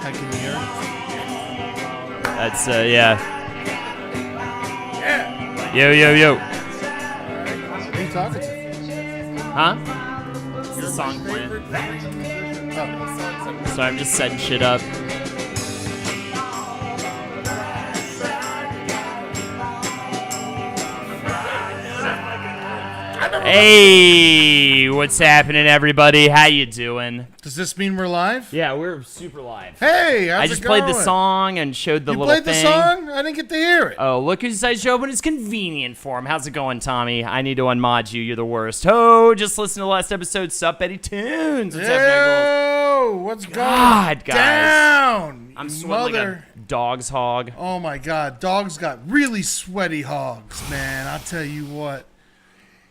I can hear. That's, yeah. Yeah. Yo. Who are you talking to? Huh? It's the song playing. Oh. So I'm just setting shit up. Hey, what's happening, everybody? How you doing? Does this mean we're live? Yeah, we're super live. Hey, how's I it just going? played the song and showed the You little played thing. the song? I didn't get to hear it. Oh, look who decided to show up when it's convenient for him. How's it going, Tommy? I need to unmod you. You're the worst. Oh, just listen to the last episode. Sup, Betty Tunes. What's happening, girls? Yo, what's God, going guys. down? I'm sweating like a dog's hog. Oh my God, dogs got really sweaty hogs, man. I'll tell you what.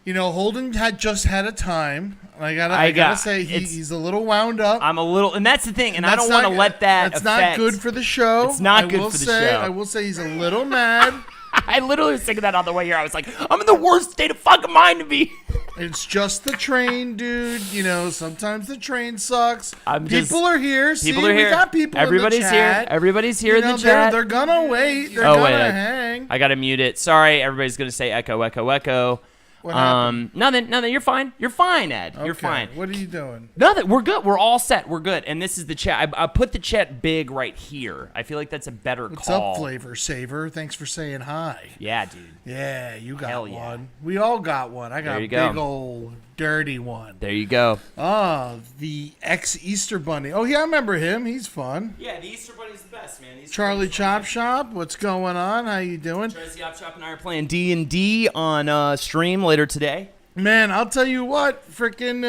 You know, Holden had just had a time. I gotta say he's a little wound up. I'm a little, and that's the thing, and I don't want to let that. That's affect. not good for the show. It's not good for the show. I will say he's a little mad. I literally was thinking that on the way here. I was like, I'm in the worst state of fucking mind to be. It's just the train, dude. You know, sometimes the train sucks. People are here. People are here. We got people Everybody's in the chat. here. Everybody's here in the chat. They're gonna wait. They're gonna hang. I gotta mute it. Sorry, everybody's gonna say echo, echo, echo. What happened? Nothing. You're fine. You're fine, Ed. Okay. You're fine. What are you doing? Nothing. We're good. We're all set. We're good. And this is the chat. I put the chat big right here. I feel like that's a better What's call. up, Flavor Saver? Thanks for saying hi. Yeah, dude. Yeah, you got Hell yeah. one. We all got one. I got There a you go. big old dirty one. There you go. Ah, the ex-Easter Bunny. Oh, yeah, I remember him. He's fun. Yeah, the Easter Bunny's the best, man. Charlie Chop Shop, what's going on? How you doing? Charlie Chop Shop and I are playing D&D on stream later today. Man, I'll tell you what, freaking,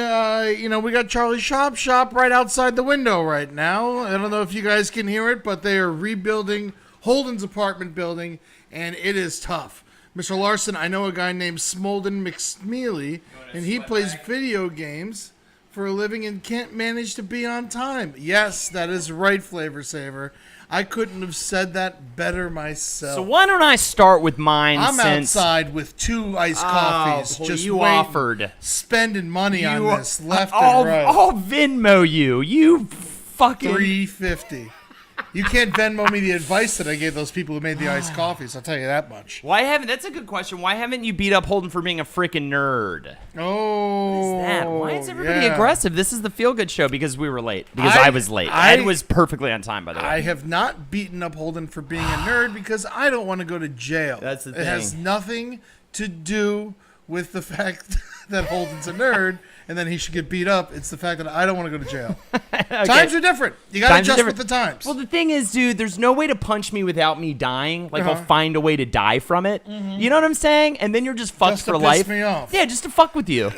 we got Charlie Chop Shop right outside the window right now. I don't know if you guys can hear it, but they are rebuilding Holden's apartment building, and it is tough. Mr. Larson, I know a guy named Smolden McSmealy, and he plays video games for a living and can't manage to be on time. Yes, that is right, Flavor Saver. I couldn't have said that better myself. So why don't I start with mine? I'm outside with 2 iced coffees, well, just you waiting, offered, spending money on this left I'll and right. I'll Venmo you. You fucking $3.50. You can't Venmo me the advice that I gave those people who made the iced coffees. I'll tell you that much. That's a good question. Why haven't you beat up Holden for being a freaking nerd? Oh, What is that? Why is everybody yeah. aggressive? This is the feel-good show because we were late. Because I was late. Ed was perfectly on time, by the way. I have not beaten up Holden for being a nerd because I don't want to go to jail. That's the thing. It has nothing to do with the fact that Holden's a nerd and then he should get beat up. It's the fact that I don't want to go to jail. Okay. Times are different. You got to adjust with the times. Well, the thing is, dude, there's no way to punch me without me dying. Like, I'll find a way to die from it. Mm-hmm. You know what I'm saying? And then you're just fucked for life. Just to piss me off. Yeah, just to fuck with you.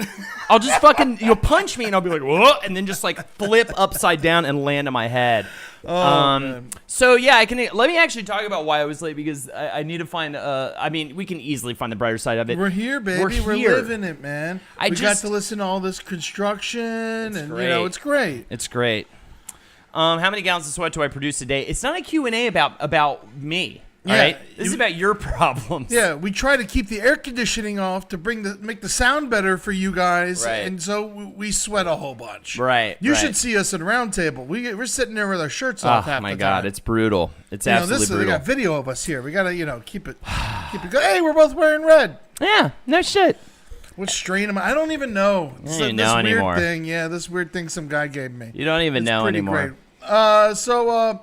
I'll just fucking, you'll punch me and I'll be like, whoa, and then just like flip upside down and land on my head. Man. So yeah, let me actually talk about why I was late because I need to find. We can easily find the brighter side of it. We're here, baby. We're living it, man. We got to listen to all this construction, and great. It's great. It's great. How many gallons of sweat do I produce a day? It's not a Q&A about me. All right, this is about your problems. Yeah, we try to keep the air conditioning off to make the sound better for you guys, right. And so we sweat a whole bunch. Right. You should see us at Round Table. We're sitting there with our shirts off half the time. Oh my God, it's brutal. It's absolutely brutal. We got video of us here. We gotta keep it good. Hey, we're both wearing red. Yeah, no shit. What strain am I? I don't even know. You don't even know anymore. Weird thing. Yeah, this weird thing some guy gave me. You don't even know anymore. Great.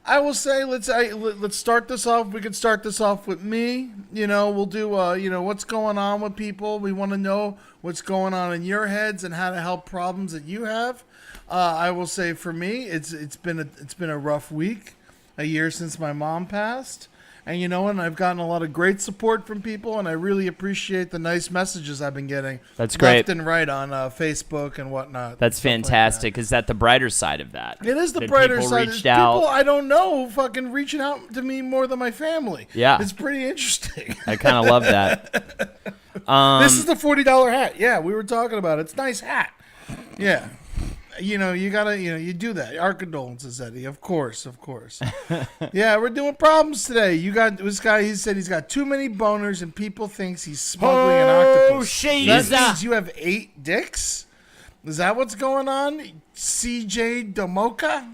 I will say let's start this off. We could start this off with me. We'll do what's going on with people. We want to know what's going on in your heads and how to help problems that you have. I will say for me, it's been a rough week, a year since my mom passed. And and I've gotten a lot of great support from people, and I really appreciate the nice messages I've been getting. That's great. Left and right on Facebook and whatnot. That's fantastic. Is that the brighter side of that? It is the brighter side. Reached out. People I don't know fucking reaching out to me more than my family. Yeah. It's pretty interesting. I kind of love that. This is the $40 hat. Yeah, we were talking about it. It's a nice hat. Yeah. You gotta, you do that. Our condolences, Eddie. Of course. Yeah, we're doing problems today. You got this guy. He said he's got too many boners, and people thinks he's smuggling an octopus. Oh, shit! That means you have 8 dicks. Is that what's going on, CJ Damoka?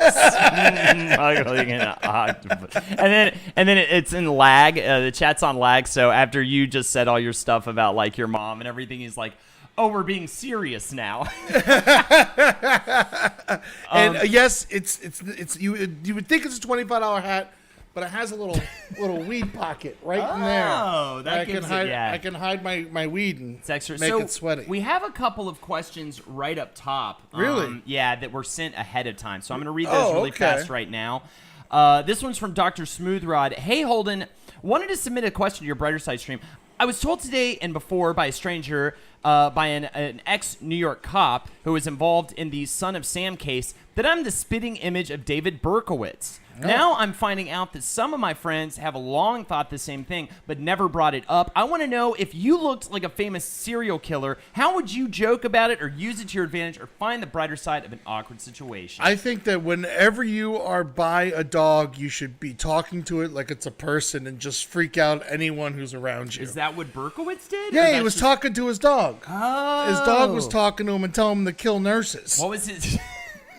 Smuggling an octopus. And then it's in lag. The chat's on lag. So after you just said all your stuff about like your mom and everything, he's like, "Oh, we're being serious now." And yes, it's you would think it's a $25 hat, but it has a little weed pocket right in there. Oh, that gives hide, it, yeah. I can hide my weed and It's extra. make So it sweaty. we have a couple of questions right up top. Really? Yeah, that were sent ahead of time. So I'm going to read those really okay. fast right now. This one's from Dr. Smoothrod. Hey, Holden, wanted to submit a question to your Brighter Side stream. I was told today and before by a stranger, by an ex-New York cop who was involved in the Son of Sam case, that I'm the spitting image of David Berkowitz. Oh. Now I'm finding out that some of my friends have long thought the same thing, but never brought it up. I want to know, if you looked like a famous serial killer, how would you joke about it or use it to your advantage or find the brighter side of an awkward situation? I think that whenever you are by a dog, you should be talking to it like it's a person and just freak out anyone who's around you. Is that what Berkowitz did? Yeah, he was talking to his dog. Oh. His dog was talking to him and telling him to kill nurses. What was his...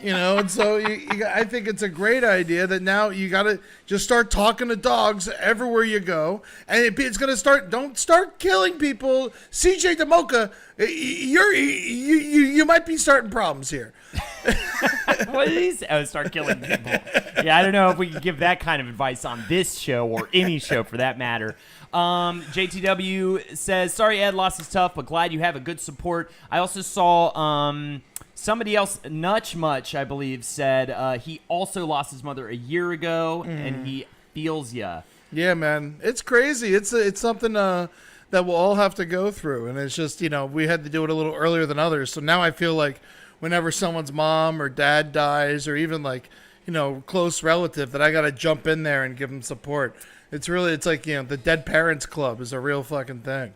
You know, and so I think it's a great idea that now you got to just start talking to dogs everywhere you go. And it's going to don't start killing people. CJ DeMocha, you might be starting problems here. What did he say? Oh, start killing people. Yeah, I don't know if we can give that kind of advice on this show or any show for that matter. JTW says, sorry, Ed, loss is tough, but glad you have a good support. I also saw somebody else, Nutch Much, I believe, said he also lost his mother a year ago, and he feels ya. Yeah, man. It's crazy. It's something that we'll all have to go through. And it's just, we had to do it a little earlier than others. So now I feel like whenever someone's mom or dad dies, or even like, close relative, that I got to jump in there and give them support. It's like, the Dead Parents Club is a real fucking thing.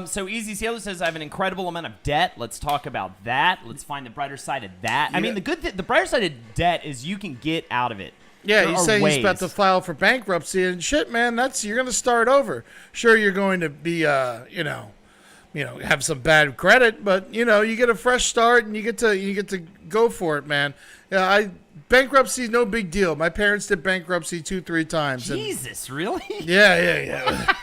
So Easy Sailor says, I have an incredible amount of debt. Let's talk about that. Let's find the brighter side of that. Yeah. I mean, the brighter side of debt is you can get out of it. Yeah, he's saying he's about to file for bankruptcy and shit, man. You're going to start over. Sure, you're going to be, have some bad credit, but you get a fresh start and you get to go for it, man. Yeah, bankruptcy is no big deal. My parents did bankruptcy 2-3 times. Jesus, really? Yeah.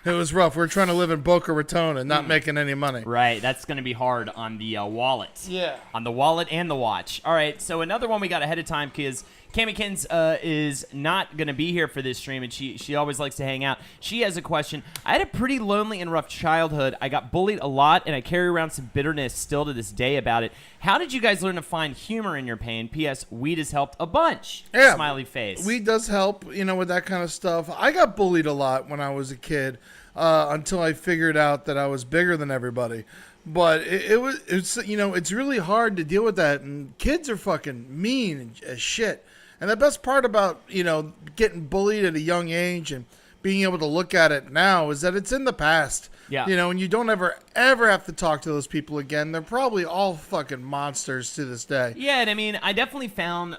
It was rough. We're trying to live in Boca Raton and not making any money. Right, that's going to be hard on the wallet. Yeah. On the wallet and the watch. All right, so another one we got ahead of time because Kamikins is not going to be here for this stream, and she always likes to hang out. She has a question. I had a pretty lonely and rough childhood. I got bullied a lot, and I carry around some bitterness still to this day about it. How did you guys learn to find humor in your pain? P.S. Weed has helped a bunch. Yeah. Smiley face. Weed does help, with that kind of stuff. I got bullied a lot when I was a kid until I figured out that I was bigger than everybody. But it's really hard to deal with that, and kids are fucking mean as shit. And the best part about, getting bullied at a young age and being able to look at it now is that it's in the past. Yeah. And you don't ever have to talk to those people again. They're probably all fucking monsters to this day. Yeah, and I mean, I definitely found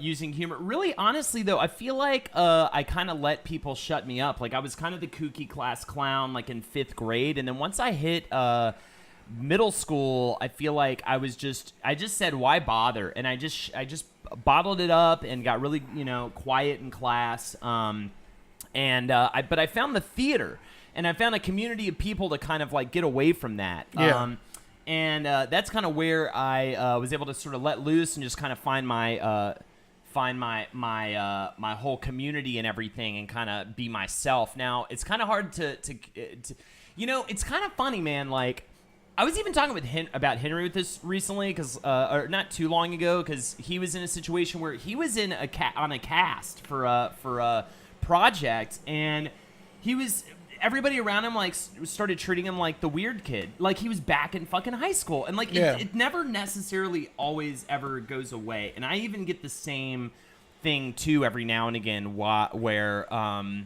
using humor. Really, honestly, though, I feel like I kind of let people shut me up. Like, I was kind of the kooky class clown, like, in 5th grade. And then once I hit middle school, I feel like I just said, why bother? And I just bottled it up and got really, quiet in class. But I found the theater, and I found a community of people to kind of like get away from that. Yeah. That's kind of where I was able to sort of let loose and just kind of find my my whole community and everything, and kind of be myself. Now it's kind of hard to it's kind of funny, man. Like, I was even talking about Henry with this recently, or not too long ago, because he was in a situation where he was on a cast for a project, and everybody around him like started treating him like the weird kid, like he was back in fucking high school, and like it never necessarily always ever goes away. And I even get the same thing too every now and again, where I'll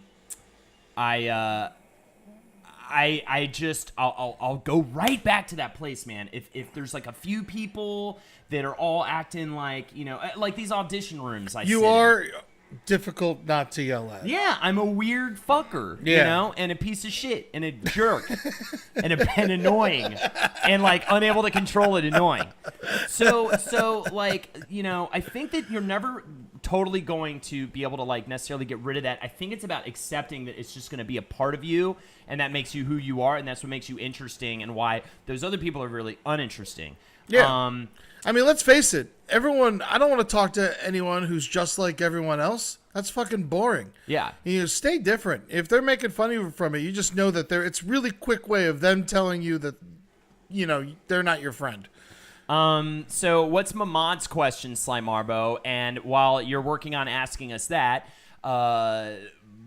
go right back to that place, man. If there's like a few people that are all acting like, like these audition rooms. difficult not to yell at. Yeah, I'm a weird fucker, you Yeah. know, and a piece of shit, and a jerk, and annoying, and like unable to control it, annoying. So like, you know, I think that you're never totally going to be able to like necessarily get rid of that. I think it's about accepting that it's just going to be a part of you, and that makes you who you are, and that's what makes you interesting, and why those other people are really uninteresting. Yeah. I mean, let's face it. Everyone, I don't want to talk to anyone who's just like everyone else. That's fucking boring. Yeah. You know, stay different. If they're making fun of you from it, you just know that it's really quick way of them telling you that, you know, they're not your friend. So what's Mamad's question, Sly Marbo? And while you're working on asking us that,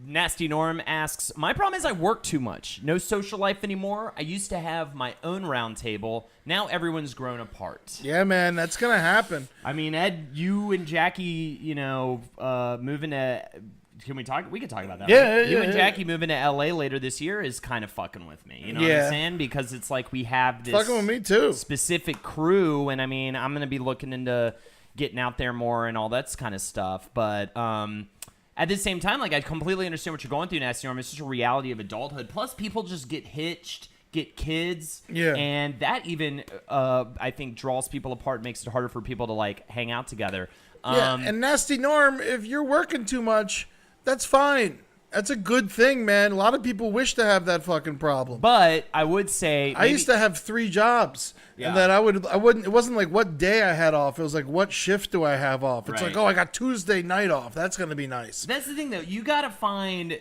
Nasty Norm asks, my problem is I work too much. No social life anymore. I used to have my own round table. Now everyone's grown apart. Yeah, man, that's going to happen. I mean, Ed, you and Jackie, you know, moving to... Can we talk? We can talk about that. Yeah, right? yeah, You and yeah. Jackie moving to LA later this year is kind of fucking with me. You know what Yeah. I'm saying? Because it's like we have this Fucking with me, too. specific crew, and I mean, I'm going to be looking into getting out there more and all that kind of stuff. But at the same time, like, I completely understand what you're going through, Nasty Norm. It's just a reality of adulthood. Plus, people just get hitched, get kids, Yeah. and that even, I think, draws people apart, makes it harder for people to, like, hang out together. Yeah, and Nasty Norm, if you're working too much, that's fine. That's a good thing, man. A lot of people wish to have that fucking problem. But I would say... I used to have 3 jobs. Yeah. And that I wouldn't, it wasn't like what day I had off. It was like, what shift do I have off? It's Right. like, oh, I got Tuesday night off. That's going to be nice. That's the thing, though. You got to find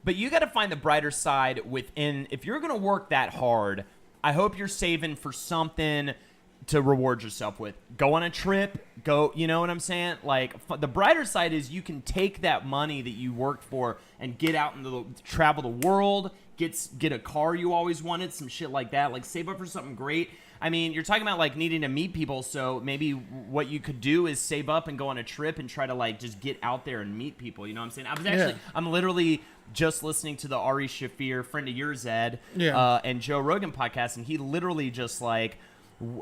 the brighter side within. If you're going to work that hard, I hope you're saving for something to reward yourself with. Go on a trip. Go, you know what I'm saying? Like, the brighter side is you can take that money that you worked for and get out into travel the world, get a car you always wanted, some shit like that. Like, save up for something great. I mean, you're talking about, like, needing to meet people, so maybe what you could do is save up and go on a trip and try to, like, just get out there and meet people, you know what I'm saying? I'm literally just listening to the Ari Shafir, friend of yours, Ed, and Joe Rogan podcast, and he literally just, like,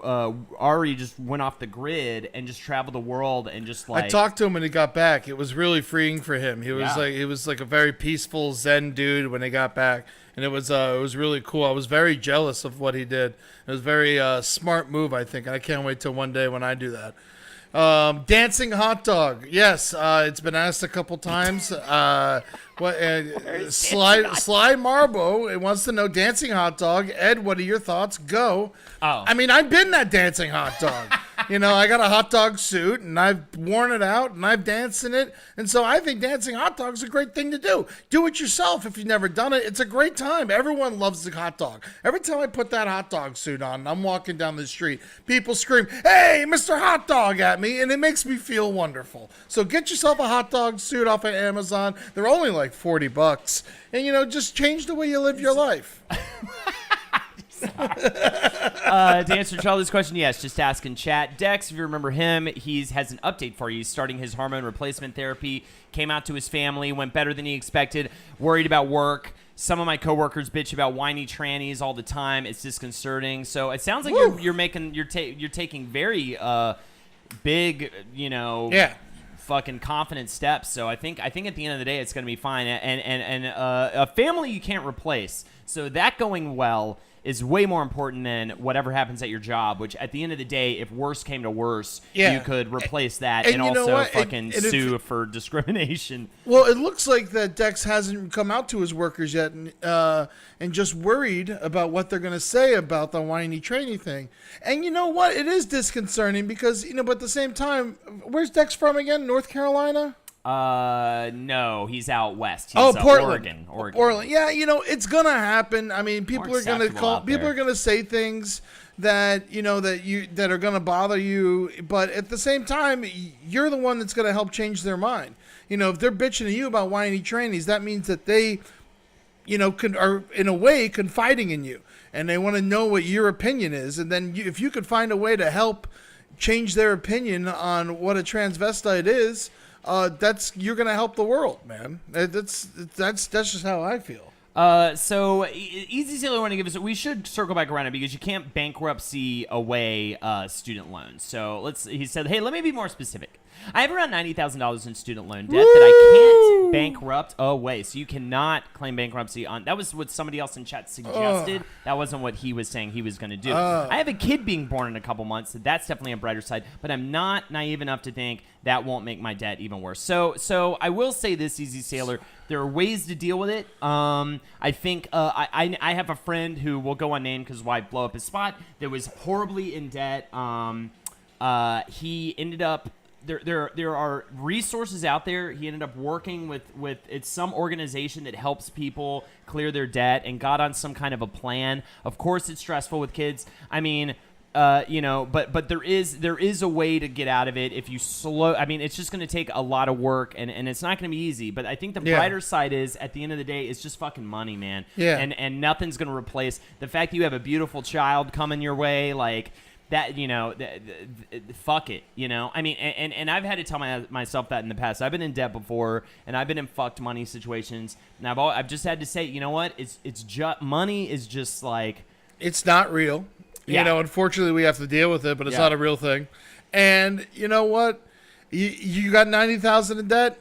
Ari just went off the grid and just traveled the world and just, like... I talked to him when he got back. It was really freeing for him. He was Yeah. like a very peaceful Zen dude when he got back. And it was really cool. I was very jealous of what he did. It was a very smart move, I think. I can't wait till one day when I do that. Dancing hot dog. Yes, it's been asked a couple times. Sly Marbo wants to know dancing hot dog. Ed, what are your thoughts? Go. Oh. I mean, I've been that dancing hot dog. You know, I got a hot dog suit, and I've worn it out, and I've danced in it. And so I think dancing hot dog is a great thing to do. Do it yourself if you've never done it. It's a great time. Everyone loves the hot dog. Every time I put that hot dog suit on and I'm walking down the street, people scream, "Hey, Mr. Hot Dog," at me, and it makes me feel wonderful. So get yourself a hot dog suit off of Amazon. They're only like $40. And, you know, just change the way you live your life. To answer Charlie's question, yes, just ask in chat. Dex, if you remember him, he has an update for you. He's starting his hormone replacement therapy, came out to his family, went better than he expected, worried about work. Some of my coworkers bitch about whiny trannies all the time. It's disconcerting. So it sounds like you're taking very big, you know, fucking confident steps. So I think at the end of the day, it's going to be fine. And a family you can't replace. So that going well is way more important than whatever happens at your job, which at the end of the day, if worse came to worse, you could replace that and you know also what? fucking And sue for discrimination. Well, it looks like that Dex hasn't come out to his workers yet and just worried about what they're going to say about the whiny trainee thing. And you know what? It is disconcerting because, you know, but at the same time, where's Dex from again? North Carolina? No, he's out west. He's, Portland. Oregon. Yeah, you know, it's going to happen. I mean, people are going to say things that, you know, that are going to bother you, but at the same time, you're the one that's going to help change their mind. You know, if they're bitching at you about whiny trainees, that means that they, you know, are in a way confiding in you, and they want to know what your opinion is, and then if you could find a way to help change their opinion on what a transvestite is, you're gonna help the world, man. That's just how I feel. So Easy Sailor want to give us. We should circle back around it because you can't bankruptcy away student loans. So he said, hey, let me be more specific. I have around $90,000 in student loan debt that I can't bankrupt away. So you cannot claim bankruptcy on. That was what somebody else in chat suggested. That wasn't what he was saying he was going to do. I have a kid being born in a couple months, so that's definitely a brighter side. But I'm not naive enough to think that won't make my debt even worse. So I will say this, Easy Sailor. There are ways to deal with it. I think I have a friend who will go unnamed because why blow up his spot that was horribly in debt. He ended up. There are resources out there. He ended up working with it's some organization that helps people clear their debt and got on some kind of a plan. Of course, it's stressful with kids. I mean, but there is a way to get out of it if you slow. I mean, it's just going to take a lot of work and it's not going to be easy. But I think the brighter side is at the end of the day, it's just fucking money, man. Yeah. And nothing's going to replace the fact that you have a beautiful child coming your way, like. That, fuck it, I mean, and I've had to tell myself that in the past. I've been in debt before, and I've been in fucked money situations, and I've just had to say, you know what? It's just money is just like it's not real. Yeah. Unfortunately, we have to deal with it, but it's not a real thing. And you know what? You got 90,000 in debt.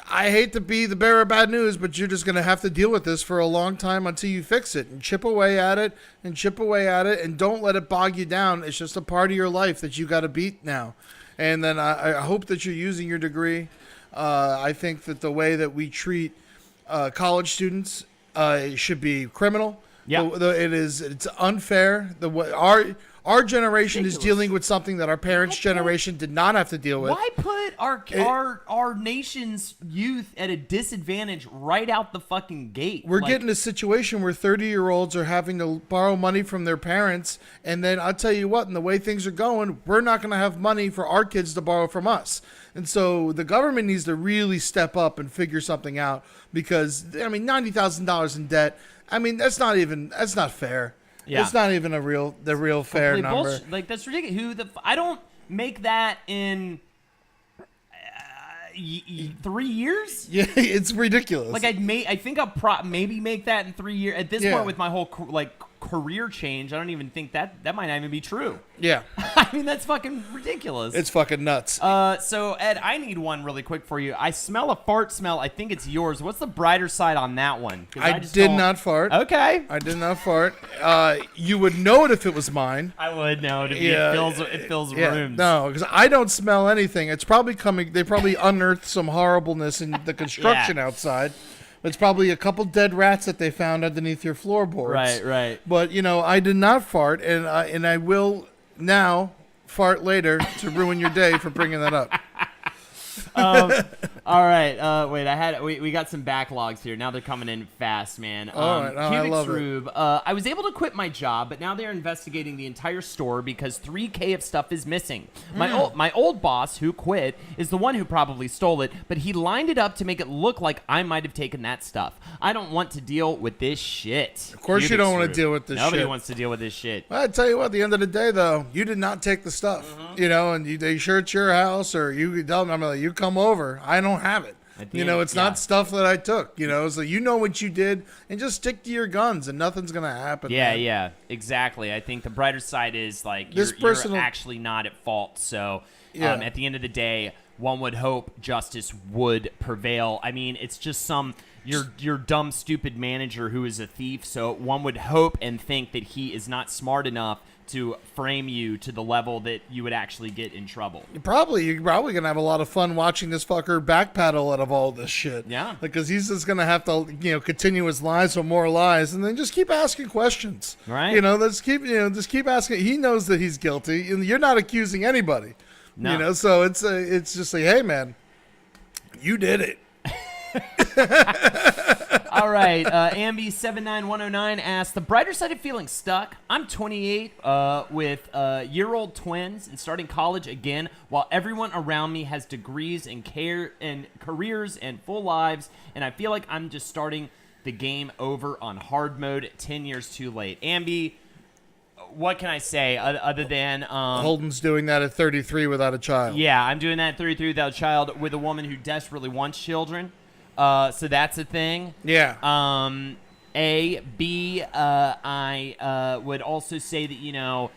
I hate to be the bearer of bad news, but you're just going to have to deal with this for a long time until you fix it and chip away at it and don't let it bog you down. It's just a part of your life that you got to beat now. And then I hope that you're using your degree. I think that the way that we treat college students should be criminal. Yeah. It's unfair. Our generation is dealing with something that our parents' generation did not have to deal with. Why put our nation's youth at a disadvantage right out the fucking gate? We're getting a situation where 30-year-olds are having to borrow money from their parents, and then I'll tell you what, and the way things are going, we're not going to have money for our kids to borrow from us. And so the government needs to really step up and figure something out because, I mean, $90,000 in debt, I mean, that's not fair. Yeah. It's not even the real fair number. Bullshit. Like, that's ridiculous. I don't make that in 3 years. Yeah, it's ridiculous. Like I think I'll maybe make that in 3 years. At this point, with my whole career change, I don't even think that might not even be true. Yeah. I mean, that's fucking ridiculous. It's fucking nuts. So Ed, I need one really quick for you. I smell a fart smell. I think it's yours. What's the brighter side on that one? I did not fart. Okay. I did not fart. You would know it if it was mine. I would know it. It fills rooms. No, because I don't smell anything. It's probably coming. They probably unearthed some horribleness in the construction outside. It's probably a couple dead rats that they found underneath your floorboards. Right. But, I did not fart, and I will now fart later to ruin your day for bringing that up. All right. Wait, we got some backlogs here. Now they're coming in fast, man. All right. I love Rube, I was able to quit my job, but now they're investigating the entire store because $3K of stuff is missing. My old boss, who quit, is the one who probably stole it, but he lined it up to make it look like I might have taken that stuff. I don't want to deal with this shit. Of course you don't want to deal with this shit. Nobody wants to deal with this shit. Well, I tell you what, at the end of the day, though, you did not take the stuff. And they sure it's your house, or you tell them, you come over. I don't have it. It's not stuff that I took. So you know what you did, and just stick to your guns, and nothing's gonna happen. Yeah, exactly. I think the brighter side is like you're actually not at fault. So at the end of the day, one would hope justice would prevail. I mean, it's just your dumb, stupid manager who is a thief. So one would hope and think that he is not smart enough to frame you to the level that you would actually get in trouble. You're probably gonna have a lot of fun watching this fucker backpedal out of all this shit. Yeah, because he's just gonna have to continue his lies with more lies, and then just keep asking questions. Right. Just keep asking. He knows that he's guilty, and you're not accusing anybody. No. So it's just like, hey man, you did it. All right, Ambi79109 asks, the brighter side of feeling stuck. I'm 28 with year-old twins and starting college again while everyone around me has degrees and careers and full lives, and I feel like I'm just starting the game over on hard mode 10 years too late. Ambi, what can I say other than... Holden's doing that at 33 without a child. Yeah, I'm doing that at 33 without a child with a woman who desperately wants children. So that's a thing. Yeah. I would also say that,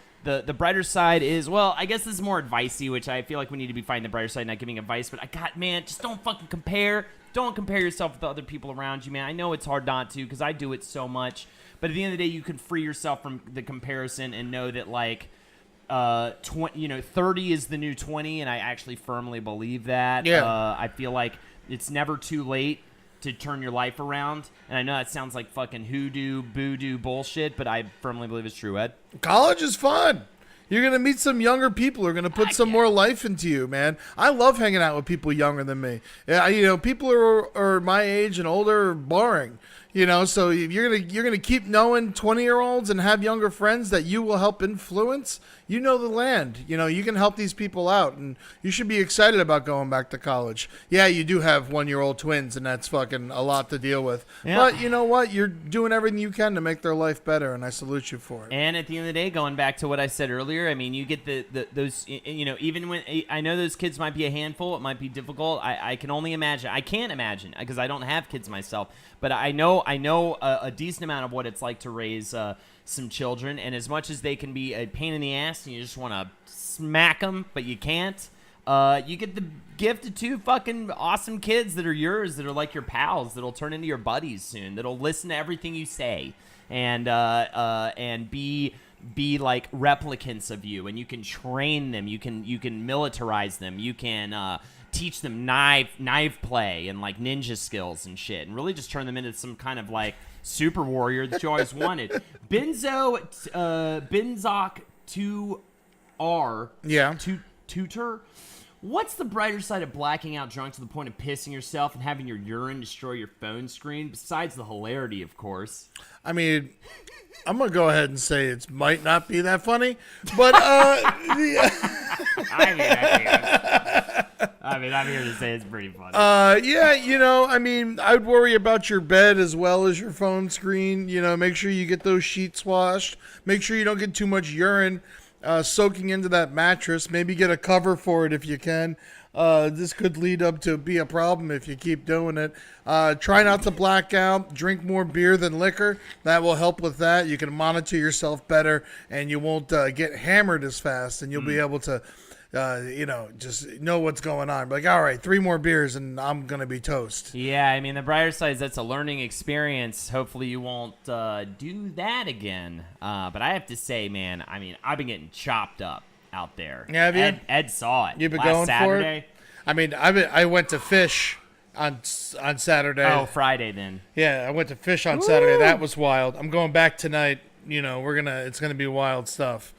the brighter side is, well, I guess this is more advicey, which I feel like we need to be finding the brighter side, not giving advice. But man, just don't fucking compare. Don't compare yourself with the other people around you, man. I know it's hard not to because I do it so much. But at the end of the day, you can free yourself from the comparison and know that, like, 30 is the new 20, and I actually firmly believe that. Yeah. I feel like it's never too late to turn your life around. And I know that sounds like fucking hoodoo, voodoo bullshit, but I firmly believe it's true, Ed. College is fun. You're going to meet some younger people who are going to put some more life into you, man. I love hanging out with people younger than me. Yeah, people are my age and older are boring. So if you're gonna keep knowing 20-year-olds and have younger friends that you will help influence. You know the land. You can help these people out, and you should be excited about going back to college. Yeah, you do have 1-year-old twins, and that's fucking a lot to deal with. Yeah. But you know what? You're doing everything you can to make their life better, and I salute you for it. And at the end of the day, going back to what I said earlier, I mean, you get those, even when I know those kids might be a handful, it might be difficult. I can only imagine. I can't imagine because I don't have kids myself, but I know a decent amount of what it's like to raise some children, and as much as they can be a pain in the ass and you just want to smack them, but you can't, you get the gift of 2 fucking awesome kids that are yours, that are like your pals, that'll turn into your buddies soon, that'll listen to everything you say, and be like replicants of you, and you can train them, you can militarize them, you can teach them knife play and like ninja skills and shit, and really just turn them into some kind of like super warrior that you always wanted. Benzoc 2R. Yeah. Tutor. What's the brighter side of blacking out drunk to the point of pissing yourself and having your urine destroy your phone screen? Besides the hilarity, of course. I mean, I'm gonna go ahead and say it might not be that funny, but I'm here to say it's pretty funny. I'd worry about your bed as well as your phone screen. Make sure you get those sheets washed. Make sure you don't get too much urine soaking into that mattress. Maybe get a cover for it if you can. This could lead up to be a problem if you keep doing it. Try not to black out. Drink more beer than liquor. That will help with that. You can monitor yourself better, and you won't get hammered as fast, and you'll be able to just know what's going on. Like, all right, 3 more beers and I'm going to be toast. Yeah, I mean, the brighter side is that's a learning experience. Hopefully you won't do that again. But I have to say, man, I mean, I've been getting chopped up out there. Yeah, have you? Ed saw it. You've been last going Saturday. for it? I mean, I went to fish on Saturday. Oh, Friday then. Yeah, I went to fish on Saturday. That was wild. I'm going back tonight. It's going to be wild stuff.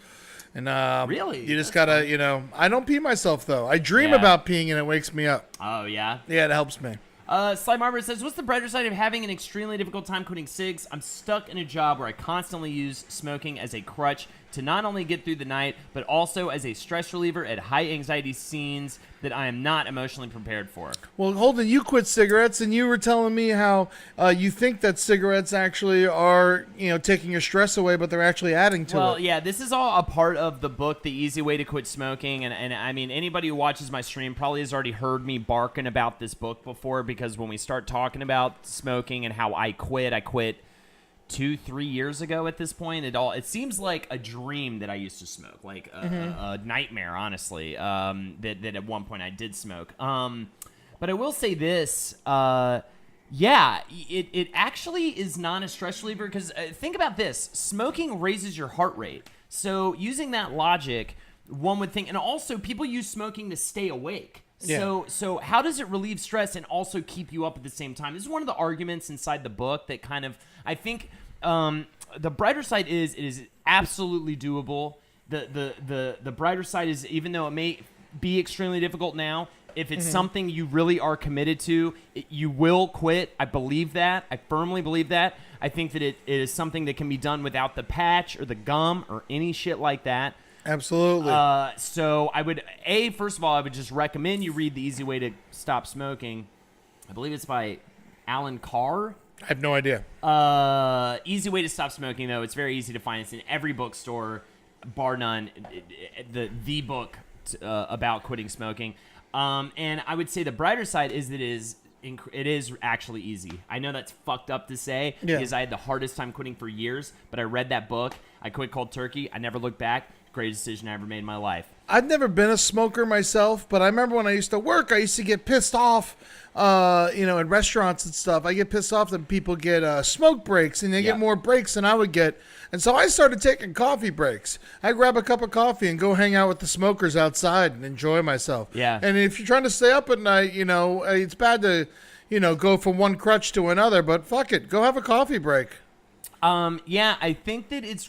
And really? You just gotta, I don't pee myself though. I dream about peeing and it wakes me up. Oh yeah? Yeah, it helps me. Sly Marber says, what's the brighter side of having an extremely difficult time quitting cigs? I'm stuck in a job where I constantly use smoking as a crutch to not only get through the night, but also as a stress reliever at high anxiety scenes that I am not emotionally prepared for. Well, Holden, you quit cigarettes, and you were telling me how you think that cigarettes actually are, taking your stress away, but they're actually adding to it. Well, yeah, this is all a part of the book, The Easy Way to Quit Smoking, and I mean, anybody who watches my stream probably has already heard me barking about this book before, because when we start talking about smoking and how I quit 2-3 years ago at this point. It seems like a dream that I used to smoke, like a nightmare, honestly, that at one point I did smoke. But I will say this, it actually is not a stress reliever, because think about this. Smoking raises your heart rate. So using that logic, one would think, and also people use smoking to stay awake. Yeah. So how does it relieve stress and also keep you up at the same time? This is one of the arguments inside the book that kind of, I think, the brighter side is it is absolutely doable. The brighter side is, even though it may be extremely difficult now, if it's something you really are committed to, you will quit. I believe that. I firmly believe that. I think that it is something that can be done without the patch or the gum or any shit like that. Absolutely. So I would, first of all, I would just recommend you read The Easy Way to Stop Smoking. I believe it's by Alan Carr. I have no idea. Easy Way to Stop Smoking, though. It's very easy to find. It's in every bookstore, bar none. The book about quitting smoking. And I would say the brighter side is that it is it is actually easy. I know that's fucked up to say because I had the hardest time quitting for years, but I read that book. I quit cold turkey. I never looked back. Greatest decision I ever made in my life. I've never been a smoker myself, but I remember when I used to work, I used to get pissed off, in restaurants and stuff. I get pissed off that people get smoke breaks, and they get more breaks than I would get. And so I started taking coffee breaks. I grab a cup of coffee and go hang out with the smokers outside and enjoy myself. Yeah. And if you're trying to stay up at night, it's bad to, go from one crutch to another, but fuck it. Go have a coffee break. Yeah, I think that it's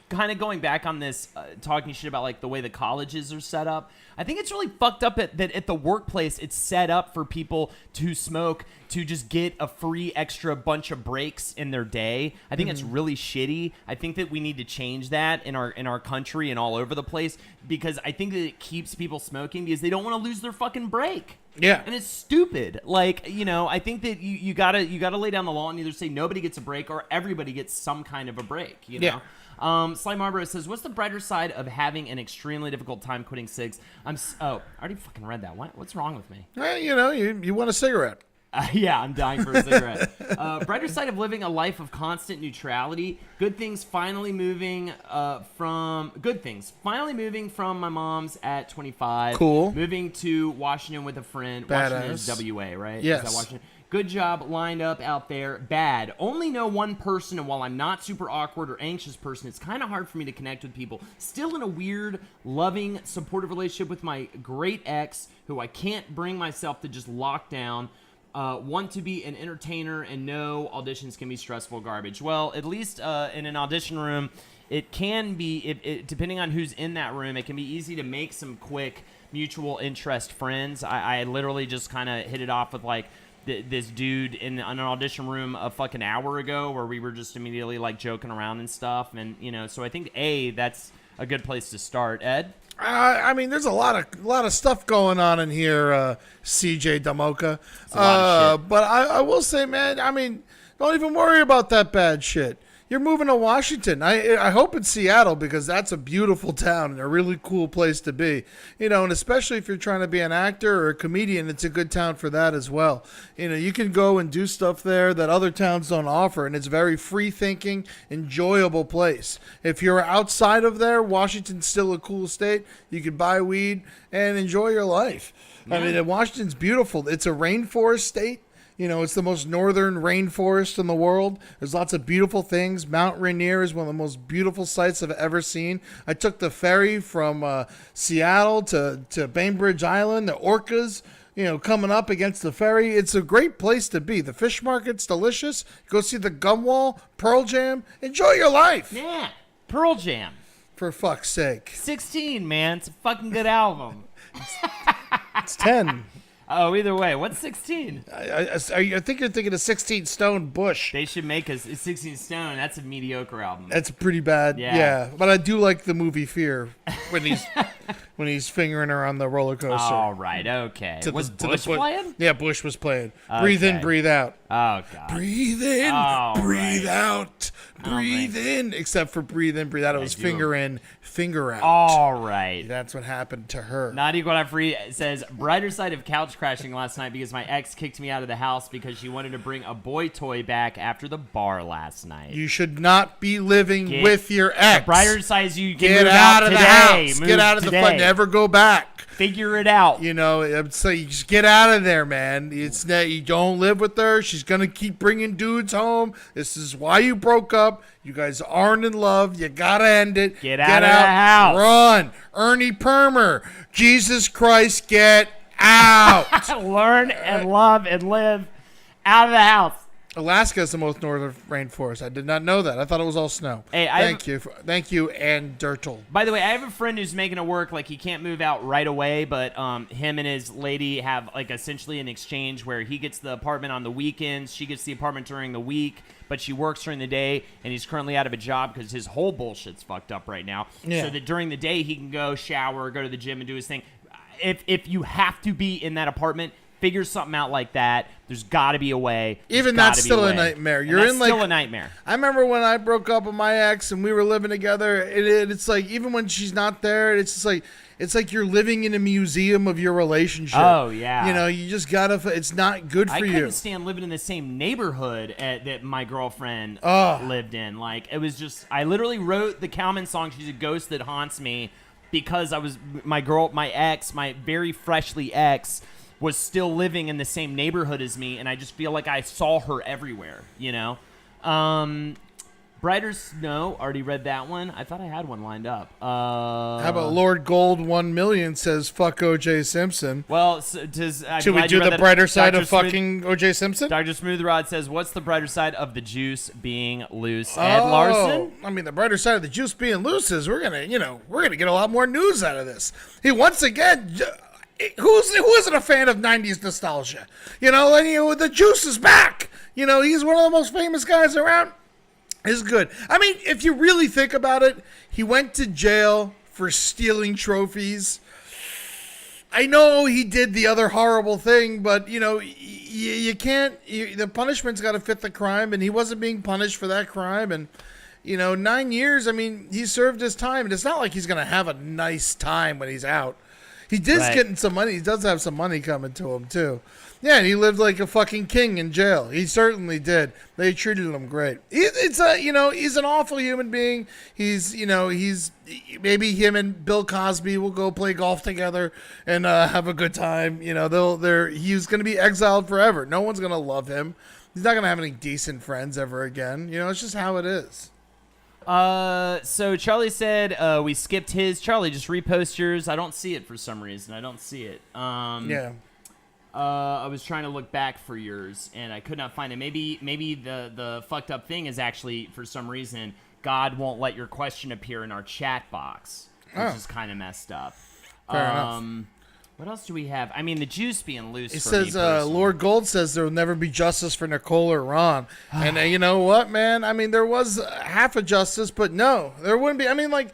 kind of going back on this, talking shit about like the way the colleges are set up. I think it's really fucked up that at the workplace it's set up for people to smoke to just get a free extra bunch of breaks in their day. I think it's really shitty. I think that we need to change that in our country and all over the place because I think that it keeps people smoking because they don't want to lose their fucking break. Yeah. And it's stupid. Like, I think that you gotta lay down the law and either say nobody gets a break or everybody gets some kind of a break, Yeah. Sly Marlboro says, what's the brighter side of having an extremely difficult time quitting cigs? I already fucking read that. What's wrong with me? You want a cigarette. Yeah, I'm dying for a cigarette. Brighter side of living a life of constant neutrality. Good things finally moving from my mom's at 25. Cool. Moving to Washington with a friend. Badass. Washington is WA, right? Yes. Is that Washington? Good job lined up out there. Bad. Only know one person, and while I'm not super awkward or anxious person, it's kind of hard for me to connect with people. Still in a weird, loving, supportive relationship with my great ex, who I can't bring myself to just lock down. Want to be an entertainer, and no, auditions can be stressful garbage. Well, at least in an audition room, it can be, depending on who's in that room, it can be easy to make some quick mutual interest friends. I literally just kind of hit it off with like this dude in an audition room a fucking hour ago where we were just immediately like joking around and stuff. And, so I think that's a good place to start. Ed? There's a lot of stuff going on in here, CJ Damoka. It's a lot of shit. But I will say, man, don't even worry about that bad shit. You're moving to Washington. I hope it's Seattle because that's a beautiful town and a really cool place to be. And especially if you're trying to be an actor or a comedian, it's a good town for that as well. You can go and do stuff there that other towns don't offer, and it's a very free-thinking, enjoyable place. If you're outside of there, Washington's still a cool state. You can buy weed and enjoy your life. Yeah. Washington's beautiful. It's a rainforest state. It's the most northern rainforest in the world. There's lots of beautiful things. Mount Rainier is one of the most beautiful sights I've ever seen. I took the ferry from Seattle to Bainbridge Island, the orcas, coming up against the ferry. It's a great place to be. The fish market's delicious. Go see the Gum Wall, Pearl Jam. Enjoy your life. Yeah, Pearl Jam. For fuck's sake. 16, man. It's a fucking good album. It's 10. Oh, either way. What's 16? I think you're thinking of 16 Stone Bush. They should make a 16 Stone. That's a mediocre album. That's pretty bad. Yeah. But I do like the movie Fear when he's fingering her on the roller coaster. All right. Okay. Was Bush playing? Yeah, Bush was playing. Okay. Breathe in, breathe out. Oh, God. Breathe in, breathe out. Breathe in. Except for breathe in, breathe out. It was finger in, finger out. All right. That's what happened to her. Naughty Godfrey says, brighter side of couch crashing last night because my ex kicked me out of the house because she wanted to bring a boy toy back after the bar last night. You should not be living with your ex. The brighter side is you get out of the house. Get out of the fun. Never go back. Figure it out. So you just get out of there, man. It's that you don't live with her. She's gonna keep bringing dudes home. This is why you broke up. You guys aren't in love. You gotta end it. Get out of the house. Run, Ernie Permer. Jesus Christ, get out. Learn and love and live out of the house. Alaska is the most northern rainforest. I did not know that. I thought it was all snow. Hey, thank you, and Dirtle. By the way, I have a friend who's making it work. Like, he can't move out right away, but him and his lady have like essentially an exchange where he gets the apartment on the weekends, she gets the apartment during the week, but she works during the day, and he's currently out of a job because his whole bullshit's fucked up right now. Yeah. So that during the day he can go shower, go to the gym, and do his thing. If you have to be in that apartment, figure something out like that. There's got to be a way. Even that's still a nightmare. You're in like still a nightmare. I remember when I broke up with my ex and we were living together. It's like even when she's not there, it's just like it's like you're living in a museum of your relationship. Oh yeah. You know, you just gotta. It's not good for you. I couldn't stand living in the same neighborhood that my girlfriend lived in. Like it was just. I literally wrote the Cowman song. She's a ghost that haunts me because I was my ex, my very freshly ex, was still living in the same neighborhood as me, and I just feel like I saw her everywhere, you know? Brighter Snow, already read that one. I thought I had one lined up. How about Lord Gold 1 million says, fuck O.J. Simpson? Well, should we do the brighter side of fucking O.J. Simpson? Dr. Smooth Says, what's the brighter side of the juice being loose? Ed Larson? I mean, the brighter side of the juice being loose is we're gonna get a lot more news out of this. He once again... Who isn't a fan of 90s nostalgia? You know, and the juice is back. You know, he's one of the most famous guys around. It's good. I mean, if you really think about it, he went to jail for stealing trophies. I know he did the other horrible thing, but, you know, you can't... the punishment's got to fit the crime, and he wasn't being punished for that crime, and... You know, 9 years, I mean, he served his time, and it's not like he's going to have a nice time when he's out. He is getting some money. He does have some money coming to him, too. Yeah, and he lived like a fucking king in jail. He certainly did. They treated him great. He's an awful human being. He's maybe him and Bill Cosby will go play golf together and have a good time. You know, he's going to be exiled forever. No one's going to love him. He's not going to have any decent friends ever again. You know, it's just how it is. So Charlie said we skipped his. Charlie, just repost yours. I don't see it for some reason. I don't see it. Yeah. I was trying to look back for yours, and I could not find it. Maybe the fucked up thing is actually, for some reason, God won't let your question appear in our chat box, which is kind of messed up. Fair enough. What else do we have? I mean, the juice being loose. It says Lord Gold says there will never be justice for Nicole or Ron, and you know what, man? I mean, there was half a justice, but no, there wouldn't be. I mean, like,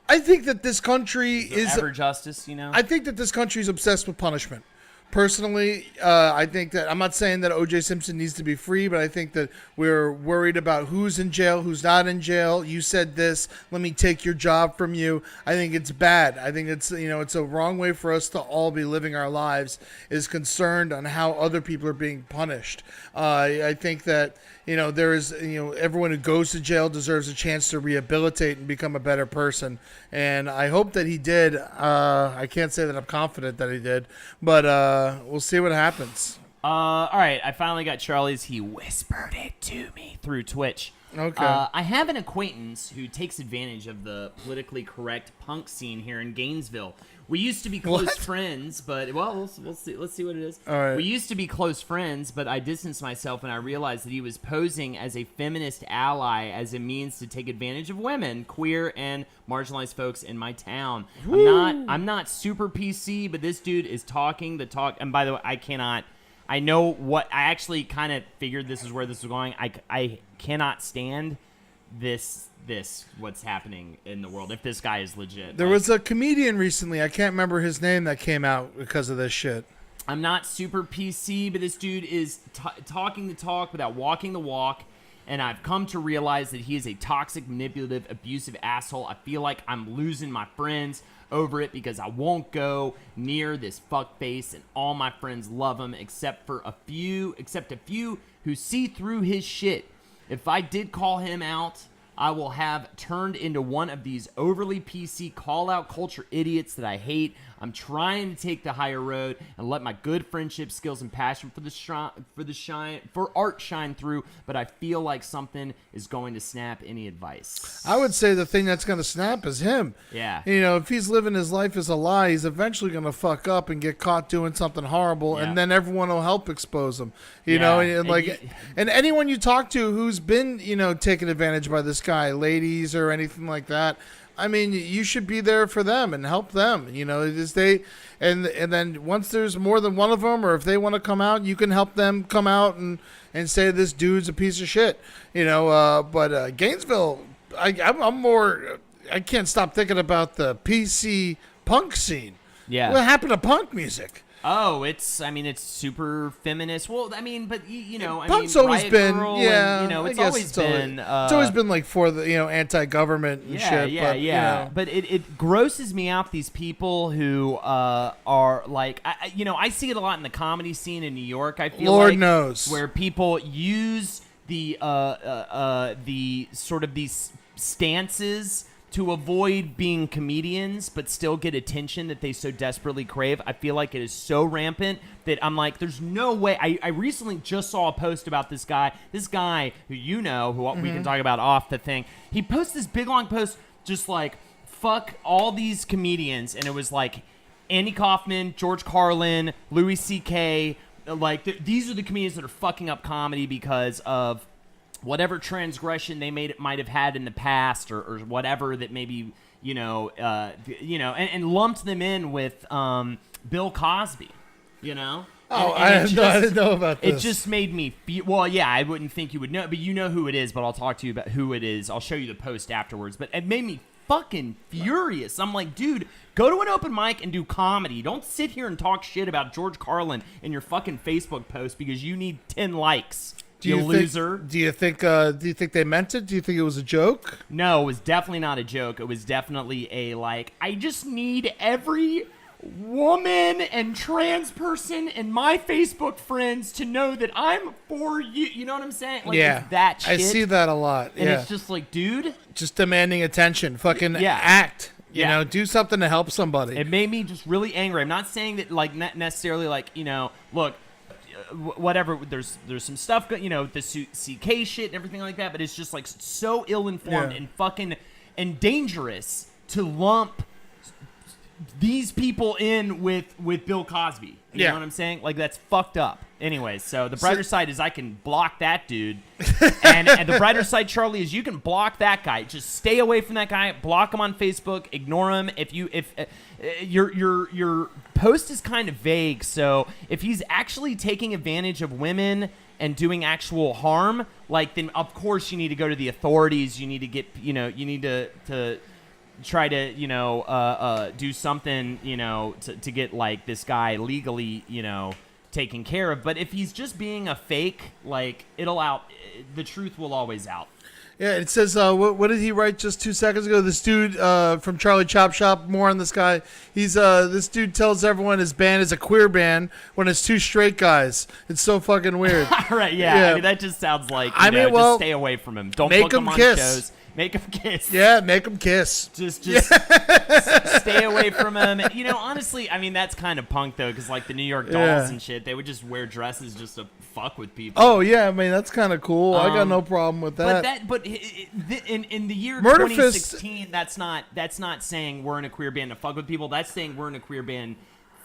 I think that this country is ever justice. You know, I think that this country is obsessed with punishment. Personally, I think that I'm not saying that O.J. Simpson needs to be free, but I think that we're worried about who's in jail, who's not in jail. You said this, let me take your job from you. I think it's bad. I think it's it's a wrong way for us to all be living our lives, is concerned on how other people are being punished. I think that there is everyone who goes to jail deserves a chance to rehabilitate and become a better person, and I hope that he did. I can't say that I'm confident that he did, but we'll see what happens. All right, I finally got Charlie's. He whispered it to me through Twitch. Okay. I have an acquaintance who takes advantage of the politically correct punk scene here in Gainesville. We used to be close friends, but we'll see. Let's see what it is. All right. We used to be close friends, but I distanced myself when I realized that he was posing as a feminist ally as a means to take advantage of women, queer, and marginalized folks in my town. I'm not super PC, but this dude is talking the talk. And by the way, I know what I actually kind of figured this is where this was going. I cannot stand this what's happening in the world if this guy is legit. There was a comedian recently, I can't remember his name, that came out because of this shit. I'm not super PC, but this dude is talking the talk without walking the walk, and I've come to realize that he is a toxic, manipulative, abusive asshole. I feel like I'm losing my friends over it because I won't go near this fuckface, and all my friends love him except a few who see through his shit. If I did call him out, I will have turned into one of these overly PC call-out culture idiots that I hate. I'm trying to take the higher road and let my good friendship skills and passion for art shine through, but I feel like something is going to snap. Any advice? I would say the thing that's going to snap is him. Yeah. If he's living his life as a lie, he's eventually going to fuck up and get caught doing something horrible, and then everyone will help expose him. And anyone you talk to who's been, taken advantage by this guy, ladies or anything like that, I mean, you should be there for them and help them. And then once there's more than one of them, or if they want to come out, you can help them come out and say this dude's a piece of shit. But Gainesville, I'm more. I can't stop thinking about the PC punk scene. Yeah. What happened to punk music? Oh, it's super feminist. Well, I mean, but Punk's always Riot been, Girl yeah. and, it's I guess always been. it's always been like for the anti-government and shit. Yeah, but, yeah. But it grosses me out, these people who are like, I see it a lot in the comedy scene in New York. I feel Lord like knows where people use the sort of these stances to avoid being comedians but still get attention that they so desperately crave. I feel like it is so rampant that I'm like, there's no way. I recently just saw a post about this guy who who we can talk about off the thing. He posted this big long post just like, fuck all these comedians, and it was like Andy Kaufman, George Carlin, Louis C.K., like these are the comedians that are fucking up comedy because of whatever transgression they might have had in the past, or whatever that maybe and lumped them in with Bill Cosby, Oh, I didn't know about this. It just made me feel. Well, yeah, I wouldn't think you would know, but you know who it is. But I'll talk to you about who it is. I'll show you the post afterwards. But it made me fucking furious. I'm like, dude, go to an open mic and do comedy. Don't sit here and talk shit about George Carlin in your fucking Facebook post because you need 10 likes. Loser. Do you think they meant it? Do you think it was a joke? No, it was definitely not a joke. It was definitely I just need every woman and trans person in my Facebook friends to know that I'm for you. You know what I'm saying? Like, yeah, that shit. I see that a lot. And it's just like, dude, just demanding attention. Fucking act. Do something to help somebody. It made me just really angry. I'm not saying that like necessarily like look. Whatever, there's some stuff, the CK shit and everything like that, but it's just like so ill-informed and fucking and dangerous to lump these people in with Bill Cosby. You know what I'm saying? Like, that's fucked up. Anyways, so the brighter side is I can block that dude, and the brighter side, Charlie, is you can block that guy. Just stay away from that guy. Block him on Facebook. Ignore him. If your post is kind of vague, so if he's actually taking advantage of women and doing actual harm, like, then of course you need to go to the authorities. You need to get you need to try to do something to get like this guy legally taken care of. But if he's just being a fake, like, the truth will always out. Yeah, it says, what did he write just 2 seconds ago? This dude from Charlie Chop Shop, more on this guy. This dude tells everyone his band is a queer band when it's two straight guys. It's so fucking weird. Right, yeah. I mean, that just sounds like, just stay away from him. Don't book him on shows. Make him kiss. Yeah, make him kiss. Just stay away from him. Honestly, I mean, that's kind of punk, though, because, like, the New York Dolls and shit, they would just wear dresses just to fuck with people. Oh, yeah, I mean, that's kind of cool. I got no problem with that. But in the year Murder 2016, that's not saying we're in a queer band to fuck with people. That's saying we're in a queer band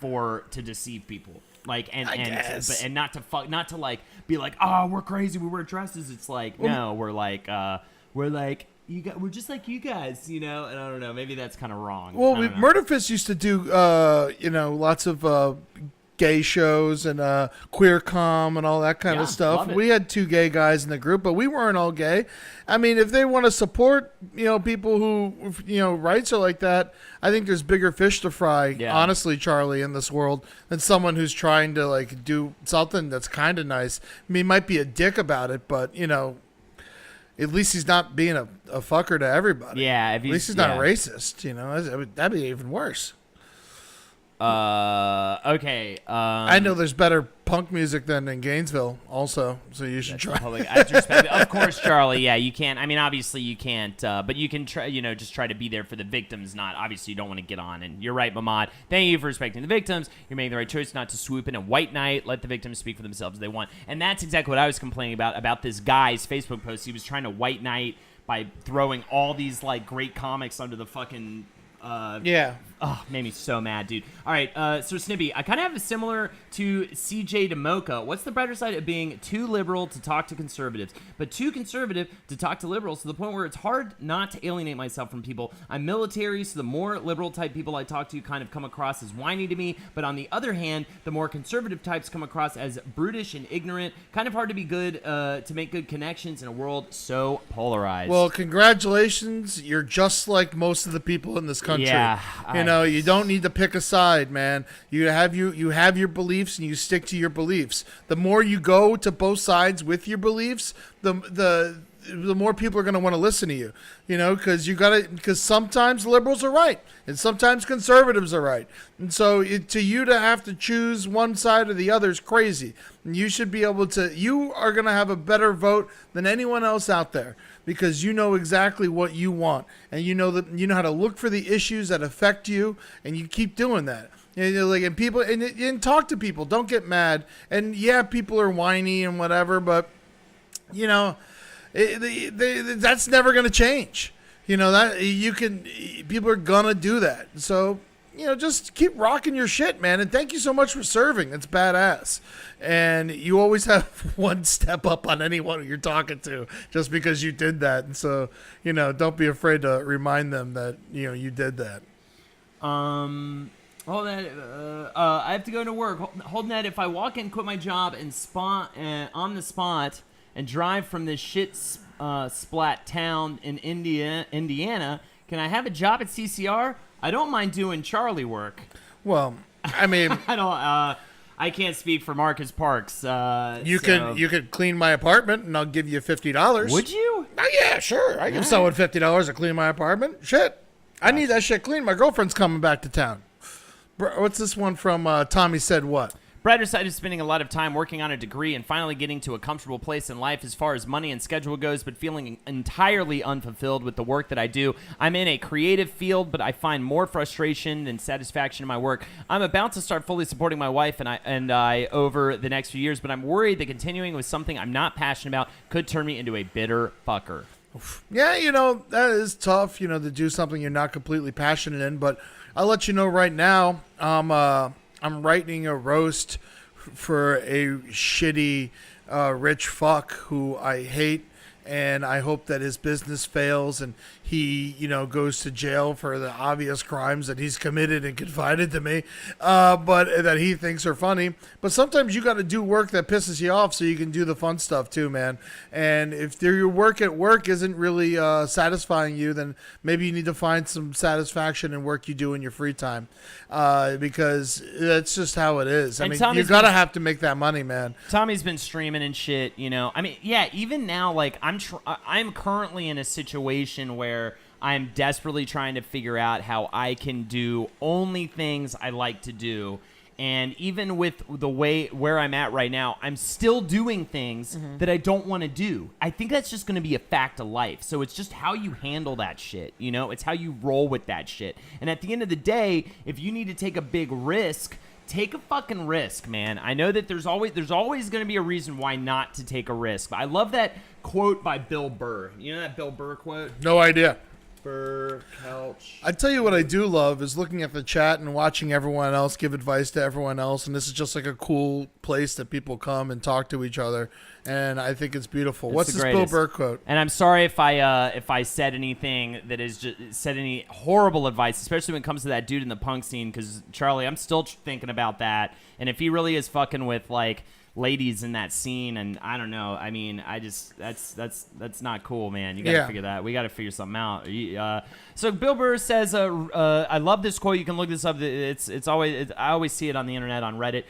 to deceive people. Like, and not to fuck, not to, like, be like, oh, we're crazy, we wear dresses. It's like, no, we're like, we're just like you guys, and I don't know, maybe that's kind of wrong. Well, Murder Fist used to do, lots of gay shows and queer com and all that kind of stuff. We had two gay guys in the group, but we weren't all gay. I mean, if they want to support, people who, rights are like that, I think there's bigger fish to fry, honestly, Charlie, in this world than someone who's trying to, like, do something that's kind of nice. I mean, he might be a dick about it, but, at least he's not being a fucker to everybody. Yeah. At least he's not racist, That'd be even worse. Okay. I know there's better punk music than in Gainesville also, so you should try. Of course, Charlie, yeah, you can't. I mean, obviously you can't, but you can try, just try to be there for the victims, obviously you don't want to get on. And you're right, Mamad. Thank you for respecting the victims. You're making the right choice not to swoop in a white knight. Let the victims speak for themselves if they want. And that's exactly what I was complaining about this guy's Facebook post. He was trying to white knight by throwing all these, like, great comics under the fucking... Oh, made me so mad, dude. All right, so Snippy, I kind of have a similar to CJ DeMocha. What's the brighter side of being too liberal to talk to conservatives, but too conservative to talk to liberals, to the point where it's hard not to alienate myself from people? I'm military, so the more liberal type people I talk to kind of come across as whiny to me, but on the other hand, the more conservative types come across as brutish and ignorant. Kind of hard to be good, to make good connections in a world so polarized. Well, congratulations. You're just like most of the people in this country. Yeah, You don't need to pick a side, man. You have your beliefs and you stick to your beliefs. The more you go to both sides with your beliefs, the more people are going to want to listen to you. Because sometimes liberals are right and sometimes conservatives are right. And so to you to have to choose one side or the other is crazy. And you should be able to. You are going to have a better vote than anyone else out there, because you know exactly what you want, and you know how to look for the issues that affect you, and you keep doing that. And talk to people. Don't get mad. And yeah, people are whiny and whatever, but that's never going to change. People are gonna do that. So just keep rocking your shit, man. And thank you so much for serving. That's badass. And you always have one step up on anyone you're talking to just because you did that. And so, don't be afraid to remind them that, you did that. I have to go to work. Holding that, if I walk in, quit my job, and on the spot and drive from this shit splat town in Indiana, can I have a job at CCR? I don't mind doing Charlie work. Well, I mean, I can't speak for Marcus Parks. You could clean my apartment, and I'll give you $50. Would you? Oh, yeah, sure. I can sell it $50 to clean my apartment. Shit, I need that shit clean. My girlfriend's coming back to town. What's this one from Tommy Said What? Brighter side is spending a lot of time working on a degree and finally getting to a comfortable place in life as far as money and schedule goes, but feeling entirely unfulfilled with the work that I do. I'm in a creative field, but I find more frustration than satisfaction in my work. I'm about to start fully supporting my wife and I over the next few years, but I'm worried that continuing with something I'm not passionate about could turn me into a bitter fucker. Yeah, that is tough, to do something you're not completely passionate in, but I'll let you know right now, I'm writing a roast for a shitty rich fuck who I hate, and I hope that his business fails and he, goes to jail for the obvious crimes that he's committed and confided to me, but that he thinks are funny. But sometimes you got to do work that pisses you off so you can do the fun stuff too, man. And if your work at work isn't really satisfying you, then maybe you need to find some satisfaction in work you do in your free time, because that's just how it is. And I mean, you got to have to make that money, man. Tommy's been streaming and shit, I mean, yeah, even now, like, I'm currently in a situation where I'm desperately trying to figure out how I can do only things I like to do. And even with the way where I'm at right now, I'm still doing things that I don't want to do. I think that's just going to be a fact of life. So it's just how you handle that shit. It's how you roll with that shit. And at the end of the day, if you need to take a big risk, take a fucking risk, man. I know that there's always going to be a reason why not to take a risk. But I love that quote by Bill Burr. You know that Bill Burr quote? No idea. Burr, couch. I tell you what I do love is looking at the chat and watching everyone else give advice to everyone else, and this is just like a cool place that people come and talk to each other, and I think it's beautiful. What's this Bill Burr quote? And I'm sorry if I said anything that is just said any horrible advice, especially when it comes to that dude in the punk scene, because Charlie, I'm still thinking about that, and if he really is fucking with like ladies in that scene, and I don't know, I mean, that's not cool, man. You gotta figure that. We gotta figure something out. So Bill Burr says, I love this quote. You can look this up. I always see it on the internet, on Reddit.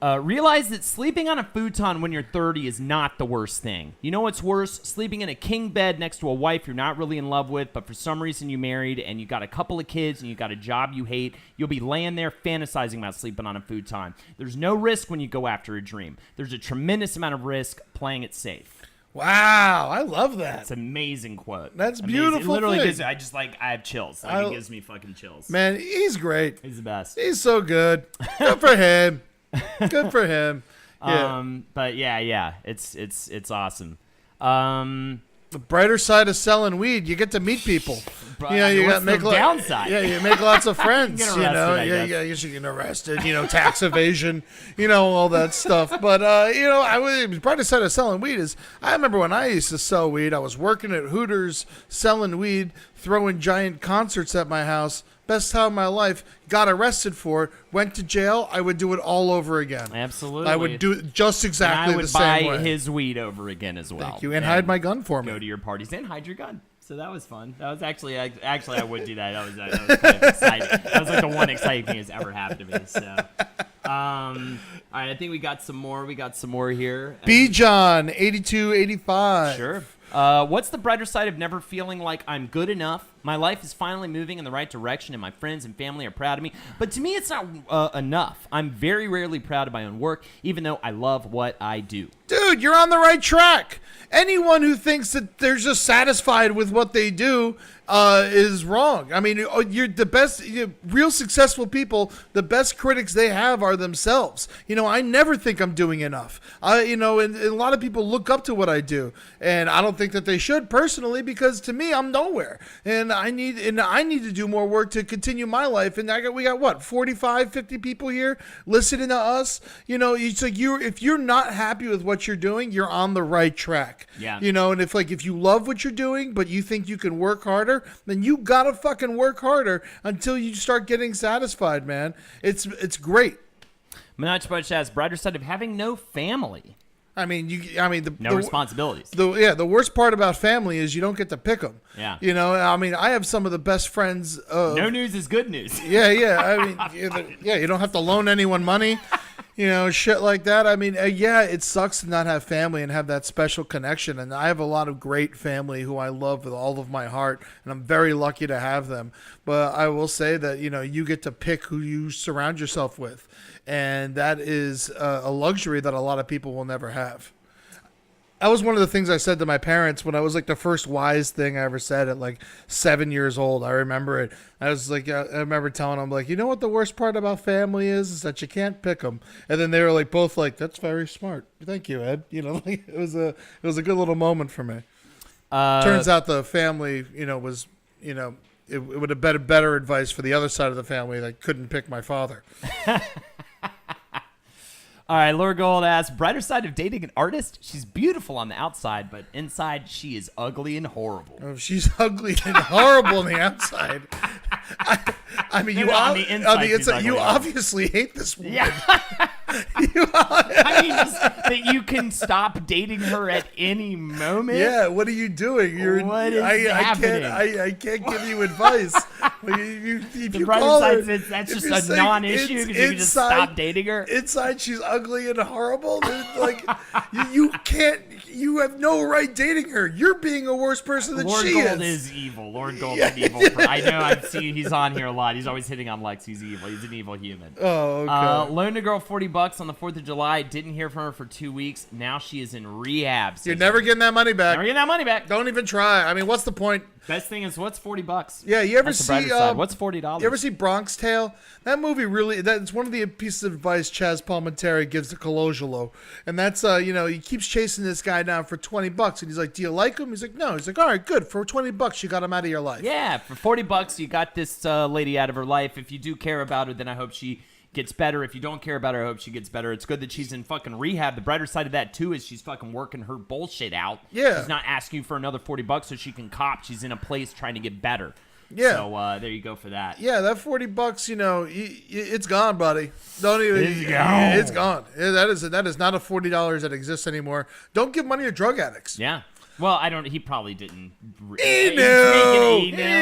Realize that sleeping on a futon when you're 30 is not the worst thing. You know what's worse? Sleeping in a king bed next to a wife you're not really in love with, but for some reason you married and you got a couple of kids and you got a job you hate. You'll be laying there fantasizing about sleeping on a futon. There's no risk when you go after a dream. There's a tremendous amount of risk playing it safe. Wow, I love that. It's an amazing quote. That's amazing. Beautiful. It literally gives I have chills. Like, it gives me fucking chills. Man, he's great. He's the best. He's so good. Good for him. Good for him. Yeah. But yeah, it's awesome. The brighter side of selling weed, you get to meet people. You got make downside. Yeah, you make lots of friends. Get arrested, you should get arrested. Tax evasion. All that stuff. But brighter side of selling weed is, I remember when I used to sell weed. I was working at Hooters selling weed, throwing giant concerts at my house. Best time of my life. Got arrested for it. Went to jail. I would do it all over again. Absolutely. I would do it just exactly the same way. And I would buy his weed over again as well. Thank you. And hide my gun for me. Go to your parties and hide your gun. So that was fun. That was actually I would do that. That was kind of exciting. That was like the one exciting thing that's ever happened to me. So, all right, I think we got some more. We got some more here. B. John 8285. Sure. What's the brighter side of never feeling like I'm good enough? My life is finally moving in the right direction, and my friends and family are proud of me. But to me, it's not enough. I'm very rarely proud of my own work, even though I love what I do. Dude, you're on the right track. Anyone who thinks that they're just satisfied with what they do is wrong. I mean, you're the best, real successful people, the best critics they have are themselves. I never think I'm doing enough. And a lot of people look up to what I do, and I don't think that they should personally, because to me, I'm nowhere. And I need to do more work to continue my life. And we got what, 45, 50 people here listening to us. It's like if you're not happy with what you're doing, you're on the right track. Yeah. And if you love what you're doing, but you think you can work harder, then you gotta fucking work harder until you start getting satisfied, man. It's great. Manoj Butch asks, brighter side of having no family. No responsibilities. The worst part about family is you don't get to pick them. Yeah. I have some of the best friends. No news is good news. Yeah. You don't have to loan anyone money. Shit like that. It sucks to not have family and have that special connection. And I have a lot of great family who I love with all of my heart, and I'm very lucky to have them. But I will say that, you get to pick who you surround yourself with. And that is a luxury that a lot of people will never have. That was one of the things I said to my parents when I was like the first wise thing I ever said at like 7 years old. I remember it. I was like, I remember telling them, like, you know what the worst part about family is that you can't pick them. And then they were like, both like, that's very smart. Thank you, Ed. It was a good little moment for me. Turns out the family, was, it would have been better advice for the other side of the family that couldn't pick my father. All right, Lord Gold asks, brighter side of dating an artist? She's beautiful on the outside, but inside she is ugly and horrible. Oh, she's ugly and horrible on the outside. On the inside, you obviously hate this woman. Yeah. Just that you can stop dating her at any moment. Yeah, what are you doing? What is happening? I can't give you advice. If the you brighter call her, side is that's if just you're a non-issue because you can just stop dating her. Inside, she's ugly and horrible. Like you can't. You have no right dating her. You're being a worse person than Lord she Gold is. evil. Lord Gold is evil. I know. I've seen he's on here a lot. He's always hitting on Lex. He's evil. He's an evil human. Oh, okay. Loaned a girl $40 on the 4th of July. Didn't hear from her for 2 weeks. Now she is in rehab. You're never getting that money back. Never getting that money back. Don't even try. What's the point? Best thing is, what's $40? Yeah, you ever That's the brighter see side. What's $40? You ever see Bronx Tale? That movie that's one of the pieces of advice Chaz Palminteri gives to Colosolo. And that's he keeps chasing this guy down for $20 and he's like, "Do you like him?" He's like, "No." He's like, "All right, good. For $20 you got him out of your life." Yeah, for $40 you got this lady out of her life. If you do care about her, then I hope she gets better. If you don't care about her, I hope she gets better. It's good that she's in fucking rehab. The brighter side of that, too, is she's fucking working her bullshit out. Yeah. She's not asking you for another $40 so she can cop. She's in a place trying to get better. Yeah. So there you go for that. Yeah, that $40, it's gone, buddy. Don't even. It's gone. It's gone. That is not a $40 that exists anymore. Don't give money to drug addicts. Yeah. Well, I don't. He probably didn't. He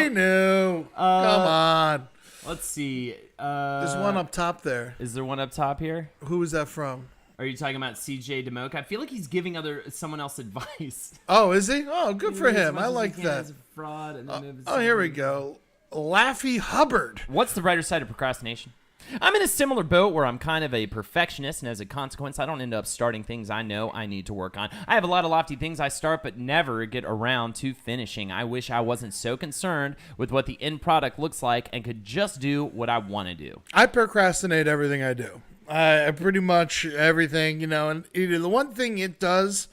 knew. Come on. Let's see. There's one up top there. Is there one up top here? Who is that from? Are you talking about CJ DeMoke? I feel like he's giving someone else advice. Oh, is he? Oh, good for him. I like that. Fraud and then Here we go. Laffy Hubbard. What's the brighter side of procrastination? I'm in a similar boat where I'm kind of a perfectionist, and as a consequence, I don't end up starting things I know I need to work on. I have a lot of lofty things I start, but never get around to finishing. I wish I wasn't so concerned with what the end product looks like and could just do what I want to do. I procrastinate everything I do. I pretty much everything, and the one thing it does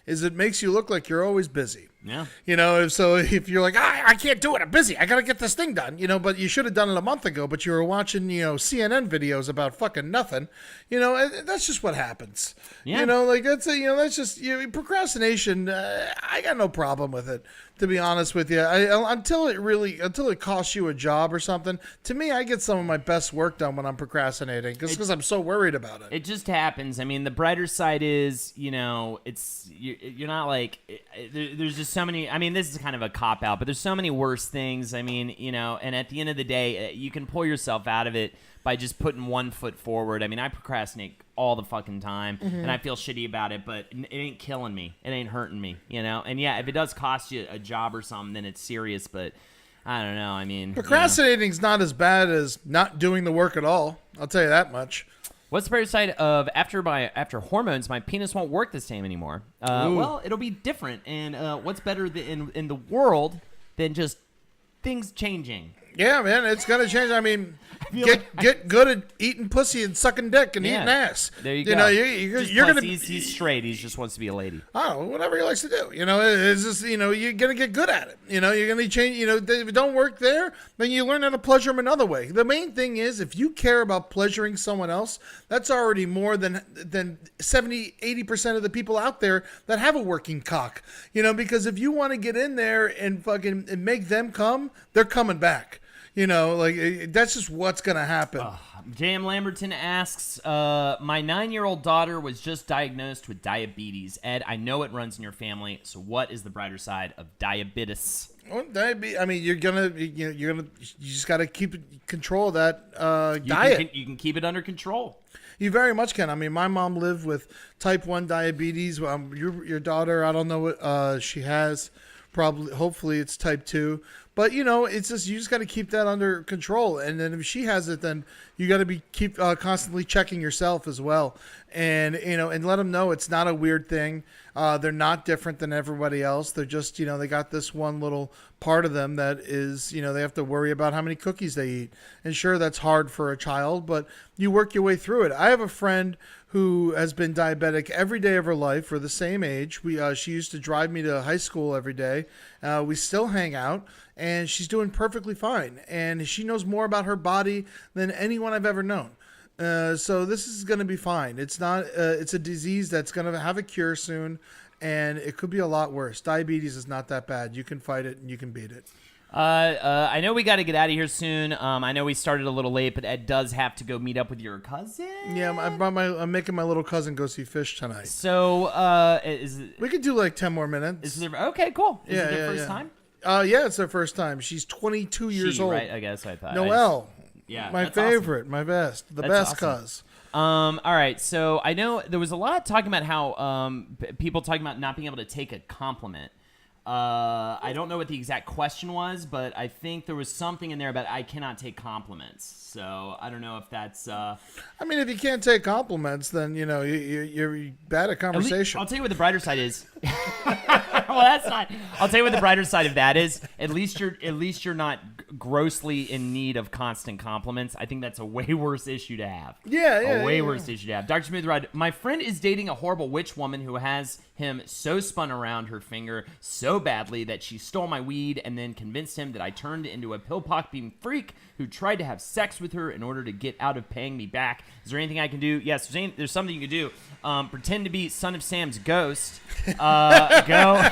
is it makes you look like you're always busy. Yeah. If you're like, I can't do it, I'm busy, I got to get this thing done, but you should have done it a month ago, but you were watching, CNN videos about fucking nothing, that's just what happens. Yeah. That's just, procrastination, I got no problem with it, to be honest with you. Until it costs you a job or something, to me, I get some of my best work done when I'm procrastinating, because I'm so worried about it. It just happens. I mean, the brighter side is, you're not like, there's just so many. I mean, this is kind of a cop out, but there's so many worse things. I mean, and at the end of the day, you can pull yourself out of it by just putting one foot forward. I mean, I procrastinate all the fucking time, and I feel shitty about it, but it ain't killing me. It ain't hurting me, And yeah, if it does cost you a job or something, then it's serious. But I don't know. I mean, procrastinating's not as bad as not doing the work at all. I'll tell you that much. What's the brighter side of after hormones, my penis won't work the same anymore? Well, it'll be different. And what's better in the world than just things changing? Yeah, man, it's gonna change. I mean, get good at eating pussy and sucking dick and eating ass. There you go. You're gonna. He's straight. He just wants to be a lady. Oh, whatever he likes to do. It's just you're gonna get good at it. You're gonna change. If it don't work there, then you learn how to pleasure them another way. The main thing is, if you care about pleasuring someone else, that's already more than 70-80% of the people out there that have a working cock. Because if you want to get in there and fucking and make them come, they're coming back. That's just what's going to happen. J.M. Lamberton asks, my 9-year-old daughter was just diagnosed with diabetes. Ed, I know it runs in your family, so what is the brighter side of diabetes? Well, diabetes. I mean, you just got to keep control of that diet. You can keep it under control. You very much can. I mean, my mom lived with type 1 diabetes. Your daughter, I don't know what she has. Hopefully it's type 2. But, it's just, you just got to keep that under control. And then if she has it, then you got to keep constantly checking yourself as well. And, and let them know it's not a weird thing. They're not different than everybody else. They're just, they got this one little part of them that is, they have to worry about how many cookies they eat. And sure, that's hard for a child, but you work your way through it. I have a friend who has been diabetic every day of her life. We're the same age. She used to drive me to high school every day. We still hang out, and she's doing perfectly fine. And she knows more about her body than anyone I've ever known. So this is going to be fine. It's not. It's a disease that's going to have a cure soon, and it could be a lot worse. Diabetes is not that bad. You can fight it, and you can beat it. I know we got to get out of here soon. I know we started a little late, but Ed does have to go meet up with your cousin. Yeah, I'm making my little cousin go see Fish tonight. So, we could do like 10 more minutes. Okay, cool. Is it their first time? Yeah, it's their first time. She's 22 years old. Right? I guess I thought. Noelle. My favorite, awesome. My best, the That's best awesome. cuz. All right. So I know there was a lot talking about how people talking about not being able to take a compliment. I don't know what the exact question was, but I think there was something in there about I cannot take compliments. So I don't know if that's. I mean, if you can't take compliments, then you're bad at conversation. I'll tell you what the brighter side is. Well, that's not. I'll tell you what the brighter side of that is. At least you're not grossly in need of constant compliments. I think that's a way worse issue to have. Yeah. A way worse issue to have. Dr. Smooth Ride. My friend is dating a horrible witch woman who has him so spun around her finger so badly that she stole my weed and then convinced him that I turned into a pill-popping freak who tried to have sex with her in order to get out of paying me back. Is there anything I can do? Yes, there's something you can do. Pretend to be Son of Sam's ghost. Go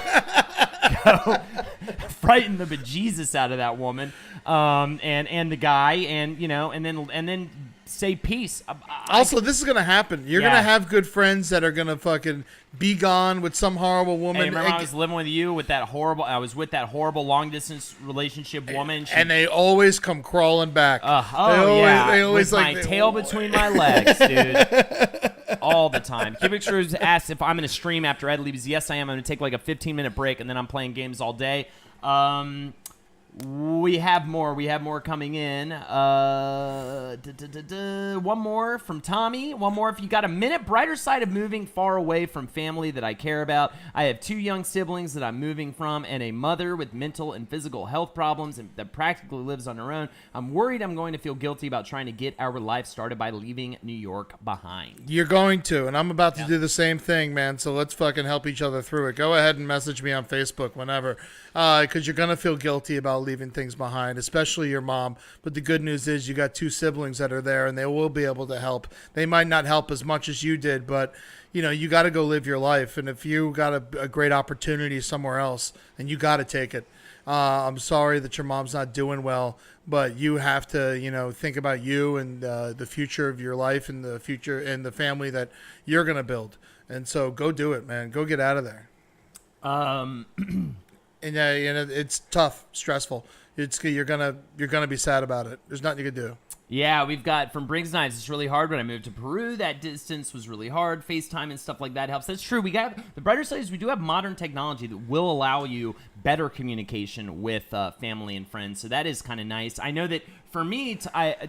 frighten the bejesus out of that woman, and the guy, and then say peace. Also, this is gonna happen. You're gonna have good friends that are gonna fucking be gone with some horrible woman. Hey, remember I was living with you with that horrible. I was with that horrible long distance relationship woman, and they always come crawling back. They always with my tail between my legs, dude. All the time. Cubic Screws asked if I'm going to stream after Ed leaves. Yes, I am. I'm going to take like a 15-minute break, and then I'm playing games all day. We have more. We have more coming in. One more from Tommy. One more. If you got a minute, brighter side of moving far away from family that I care about. I have 2 young siblings that I'm moving from and a mother with mental and physical health problems and that practically lives on her own. I'm worried I'm going to feel guilty about trying to get our life started by leaving New York behind. You're going to, and I'm about to do the same thing, man. So let's fucking help each other through it. Go ahead and message me on Facebook whenever, because you're going to feel guilty about leaving things behind, especially your mom. But the good news is you got 2 siblings that are there, and they will be able to help. They might not help as much as you did, but you got to go live your life. And if you got a great opportunity somewhere else, then you got to take it. I'm sorry that your mom's not doing well, but you have to, think about you and the future of your life and the future and the family that you're going to build. And so go do it, man. Go get out of there. And it's tough, stressful. You're gonna be sad about it. There's nothing you can do. Yeah, we've got from Briggs Knives. It's really hard. When I moved to Peru, that distance was really hard. FaceTime and stuff like that helps. That's true. We got the brighter side is we do have modern technology that will allow you better communication with family and friends. So that is kind of nice. I know that for me,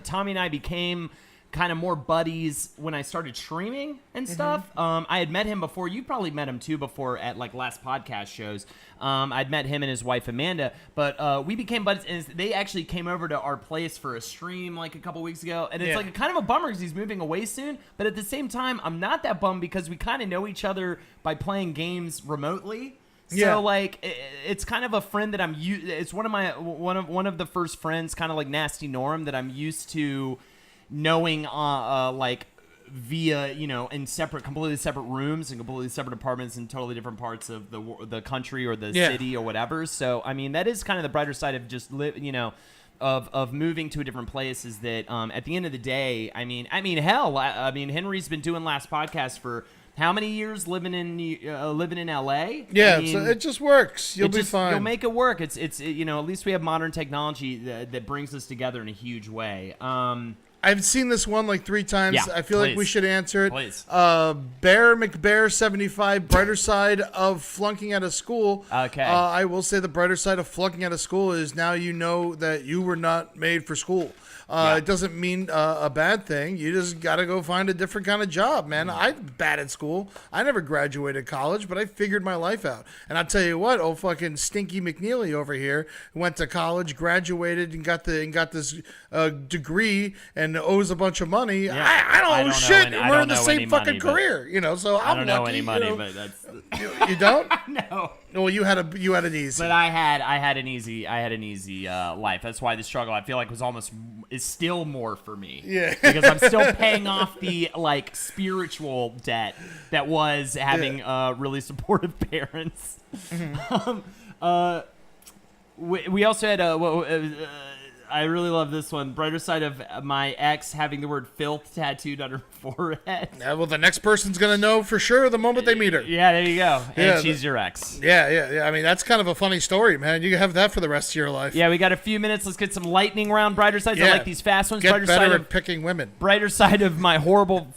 Tommy and I became kind of more buddies when I started streaming and stuff. I had met him before. You probably met him too before at like last podcast shows. I'd met him and his wife Amanda, but we became buddies, and they actually came over to our place for a stream like a couple weeks ago. And it's like a kind of a bummer because he's moving away soon. But at the same time, I'm not that bummed because we kind of know each other by playing games remotely. So like it's kind of a friend that it's one of the first friends, kind of like Nasty Norm, that I'm used to knowing like via, in completely separate rooms and completely separate apartments in totally different parts of the country or the city or whatever. So I mean, that is kind of the brighter side of just of moving to a different place, is that at the end of the day, I mean hell, Henry's been doing last podcast for how many years living in LA? Yeah, so it just works. You'll be fine. You'll make it work. It's at least we have modern technology that brings us together in a huge way. I've seen this one like 3 times. Yeah, I feel like we should answer it. Please. Bear McBear 75, brighter side of flunking out of school. Okay. I will say the brighter side of flunking out of school is now you know that you were not made for school. It doesn't mean a bad thing. You just got to go find a different kind of job, man. I'm bad at school. I never graduated college, but I figured my life out. And I'll tell you what, old fucking Stinky McNeely over here went to college, graduated, and got this degree and owes a bunch of money. Yeah. I don't know shit. We're in the same fucking money, career, so I'm I don't know lucky, any money, but that's you don't? no. Well, you had an easy. But I had an easy life. That's why the struggle, I feel like, is still more for me. Yeah. Because I'm still paying off the like spiritual debt that was having really supportive parents. We also had I really love this one. Brighter side of my ex having the word filth tattooed on her forehead. Yeah, well, the next person's going to know for sure the moment they meet her. Yeah, there you go. And she's your ex. Yeah. I mean, that's kind of a funny story, man. You can have that for the rest of your life. Yeah, we got a few minutes. Let's get some lightning round brighter sides. Yeah. I like these fast ones. Get Brighter better side at of picking women. Brighter side of my horrible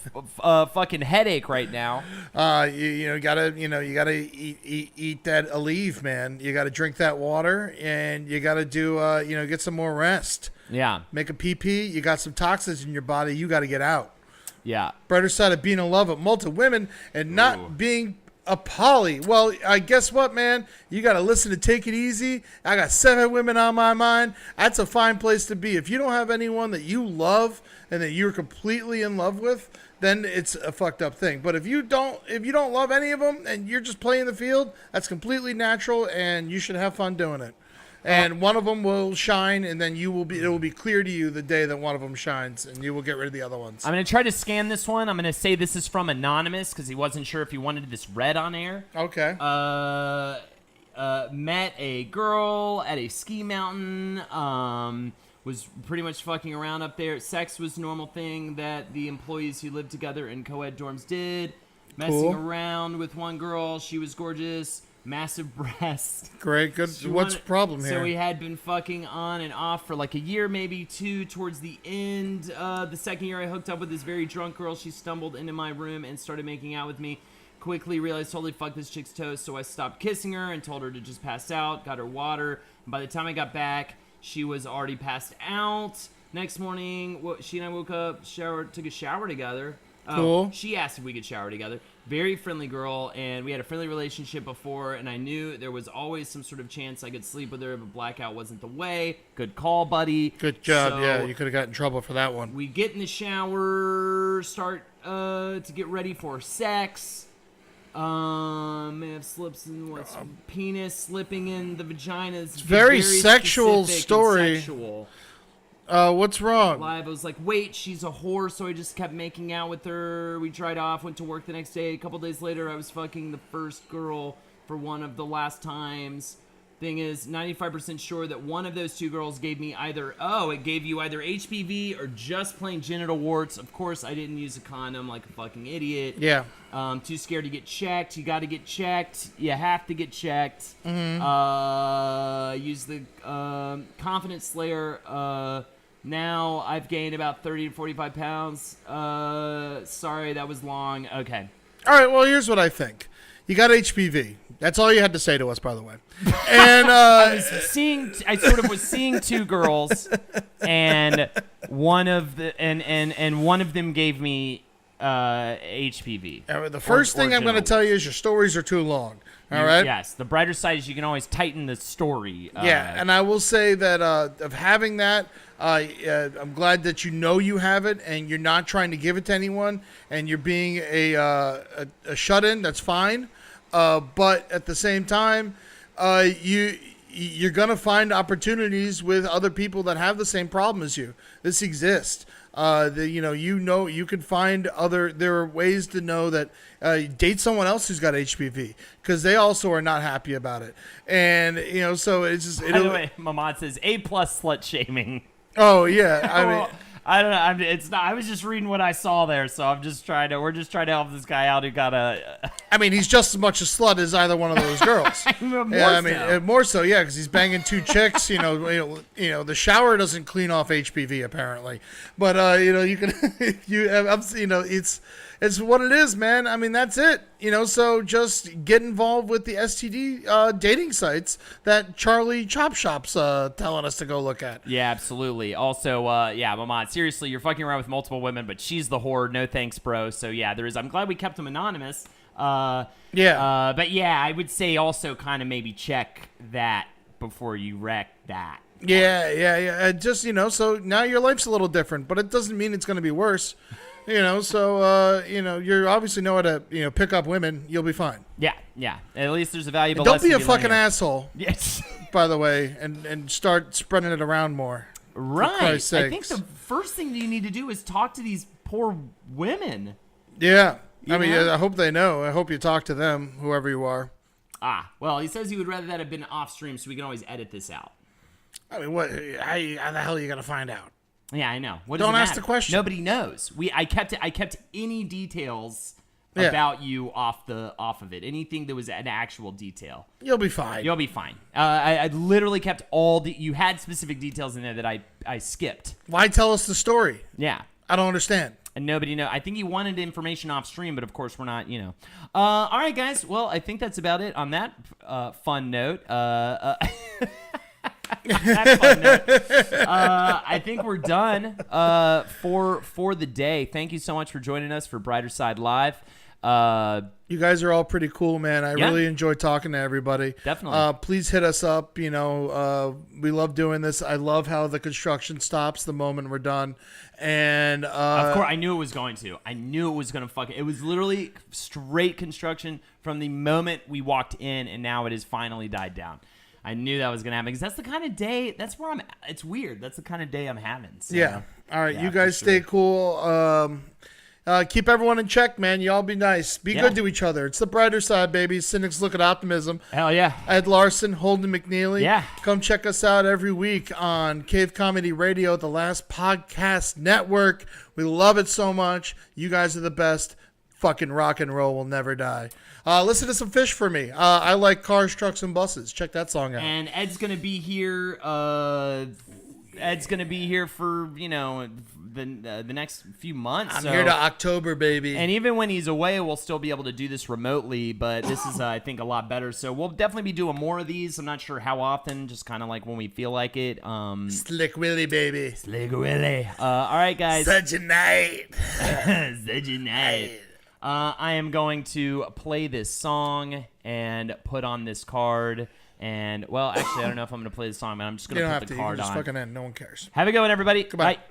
fucking headache right now. You gotta eat that Aleve, man. You gotta drink that water, and you gotta do get some more rest. Yeah. Make a PP. You got some toxins in your body. You got to get out. Yeah. Brighter side of being in love with multiple women and not being a poly. Well, I guess what, man? You got to listen to Take It Easy. I got 7 women on my mind. That's a fine place to be. If you don't have anyone that you love and that you're completely in love with, then it's a fucked up thing. But if you don't love any of them and you're just playing the field, that's completely natural, and you should have fun doing it. And one of them will shine, and then it will be clear to you the day that one of them shines, and you will get rid of the other ones. I'm going to try to scan this one. I'm going to say this is from Anonymous because he wasn't sure if he wanted this read on air. Okay. Met a girl at a ski mountain. Was pretty much fucking around up there. Sex was a normal thing that the employees who lived together in co-ed dorms did. Messing around with one girl. She was gorgeous. Massive breasts. Great, good. What's the problem here? So we had been fucking on and off for like a year, maybe 2. Towards the end, the second year I hooked up with this very drunk girl. She stumbled into my room and started making out with me. Quickly realized, holy fuck, this chick's toast. So I stopped kissing her and told her to just pass out. Got her water. And by the time I got back, she was already passed out. Next morning, she and I woke up, took a shower together. Cool. She asked if we could shower together. Very friendly girl, and we had a friendly relationship before, and I knew there was always some sort of chance I could sleep with her, but blackout wasn't the way. Good call, buddy. Good job. So yeah, you could have got in trouble for that one. we get in the shower, start to get ready for sex. May have slips in penis slipping in the vagina. It's very sexual specific story. and sexual. What's wrong? Live, I was like, wait, she's a whore, so I just kept making out with her. We dried off, went to work the next day. A couple days later, I was fucking the first girl for one of the last times thing is 95% sure that one of those two girls gave me it gave you either HPV or just plain genital warts. Of course, I didn't use a condom like a fucking idiot. Yeah. Too scared to get checked. You got to get checked. You have to get checked. Use the Confidence Slayer. Now I've gained about 30 to 45 pounds. Sorry, that was long. Okay. All right, well, here's what I think. You got HPV. That's all you had to say to us, by the way. And I sort of was seeing two girls, and one of them gave me HPV. The first thing I'm going to tell you is your stories are too long. All right? Yes. The brighter side is you can always tighten the story. Yeah, and I will say that of having that, I'm glad that you know you have it and you're not trying to give it to anyone and you're being a shut-in. That's fine. But at the same time, you're going to find opportunities with other people that have the same problem as you. This exists. You can find there are ways to know that date someone else who's got HPV because they also are not happy about it. And, so it's just. By the way, Mamad says A+ slut shaming. Oh, yeah. I mean. I don't know. It's not. I was just reading what I saw there, so we're just trying to help this guy out who got a. I mean, he's just as much a slut as either one of those girls. More so, yeah, because he's banging two chicks. The shower doesn't clean off HPV apparently, but you can, it's what it is, man. I mean, that's it. So just get involved with the STD dating sites that Charlie Chop Shop's telling us to go look at. Yeah, absolutely. Also, Mamad, seriously, you're fucking around with multiple women, but she's the whore. No thanks, bro. So yeah, I'm glad we kept him anonymous. But yeah, I would say also kind of maybe check that before you wreck that. Yeah. Just so now your life's a little different, but it doesn't mean it's going to be worse. You obviously know how to, pick up women. You'll be fine. Yeah. At least there's a valuable Don't lesson. be a fucking asshole. Yes. By the way, and start spreading it around more. Right. I think the first thing that you need to do is talk to these poor women. Yeah. I hope they know. I hope you talk to them, whoever you are. Well, he says he would rather that have been off stream, so we can always edit this out. I mean, what? How the hell are you gonna find out? Yeah, I know. Don't ask the question. Nobody knows. I kept any details about you off of it. Anything that was an actual detail. You'll be fine. I literally kept you had specific details in there that I skipped. Why tell us the story? Yeah. I don't understand. And nobody know. I think he wanted information off stream, but of course we're not. All right, guys. Well, I think that's about it on that fun note. I think we're done for the day. Thank you so much for joining us for Brighter Side Live. You guys are all pretty cool, man. I really enjoy talking to everybody. Definitely. Please hit us up. We love doing this. I love how the construction stops the moment we're done. And of course, I knew it was going to. I knew it was going to It was literally straight construction from the moment we walked in, and now it has finally died down. I knew that was going to happen because that's the kind of day. That's where I'm. It's weird. That's the kind of day I'm having. So, yeah. All right. You guys stay cool. Keep everyone in check, man. Y'all be nice. Be good to each other. It's the brighter side, baby. Cynics look at optimism. Hell yeah. Ed Larson, Holden McNeely. Yeah. Come check us out every week on Cave Comedy Radio, the last podcast network. We love it so much. You guys are the best. Fucking rock and roll will never die. Listen to some Fish for me. I like Cars, Trucks, and Buses. Check that song out. And Ed's going to be here. Ed's going to be here for, the next few months. I'm here to October, baby. And even when he's away, we'll still be able to do this remotely. But this is, I think, a lot better. So we'll definitely be doing more of these. I'm not sure how often, just kind of like when we feel like it. Slick Willie, baby. Slick Willie. All right, guys. Such a night. Such a night. I am going to play this song and put on this card. And, well, actually, I don't know if I'm going to play the song, but I'm just going to put the card on. Just fucking end. No one cares. Have a good one, everybody. Goodbye. Bye.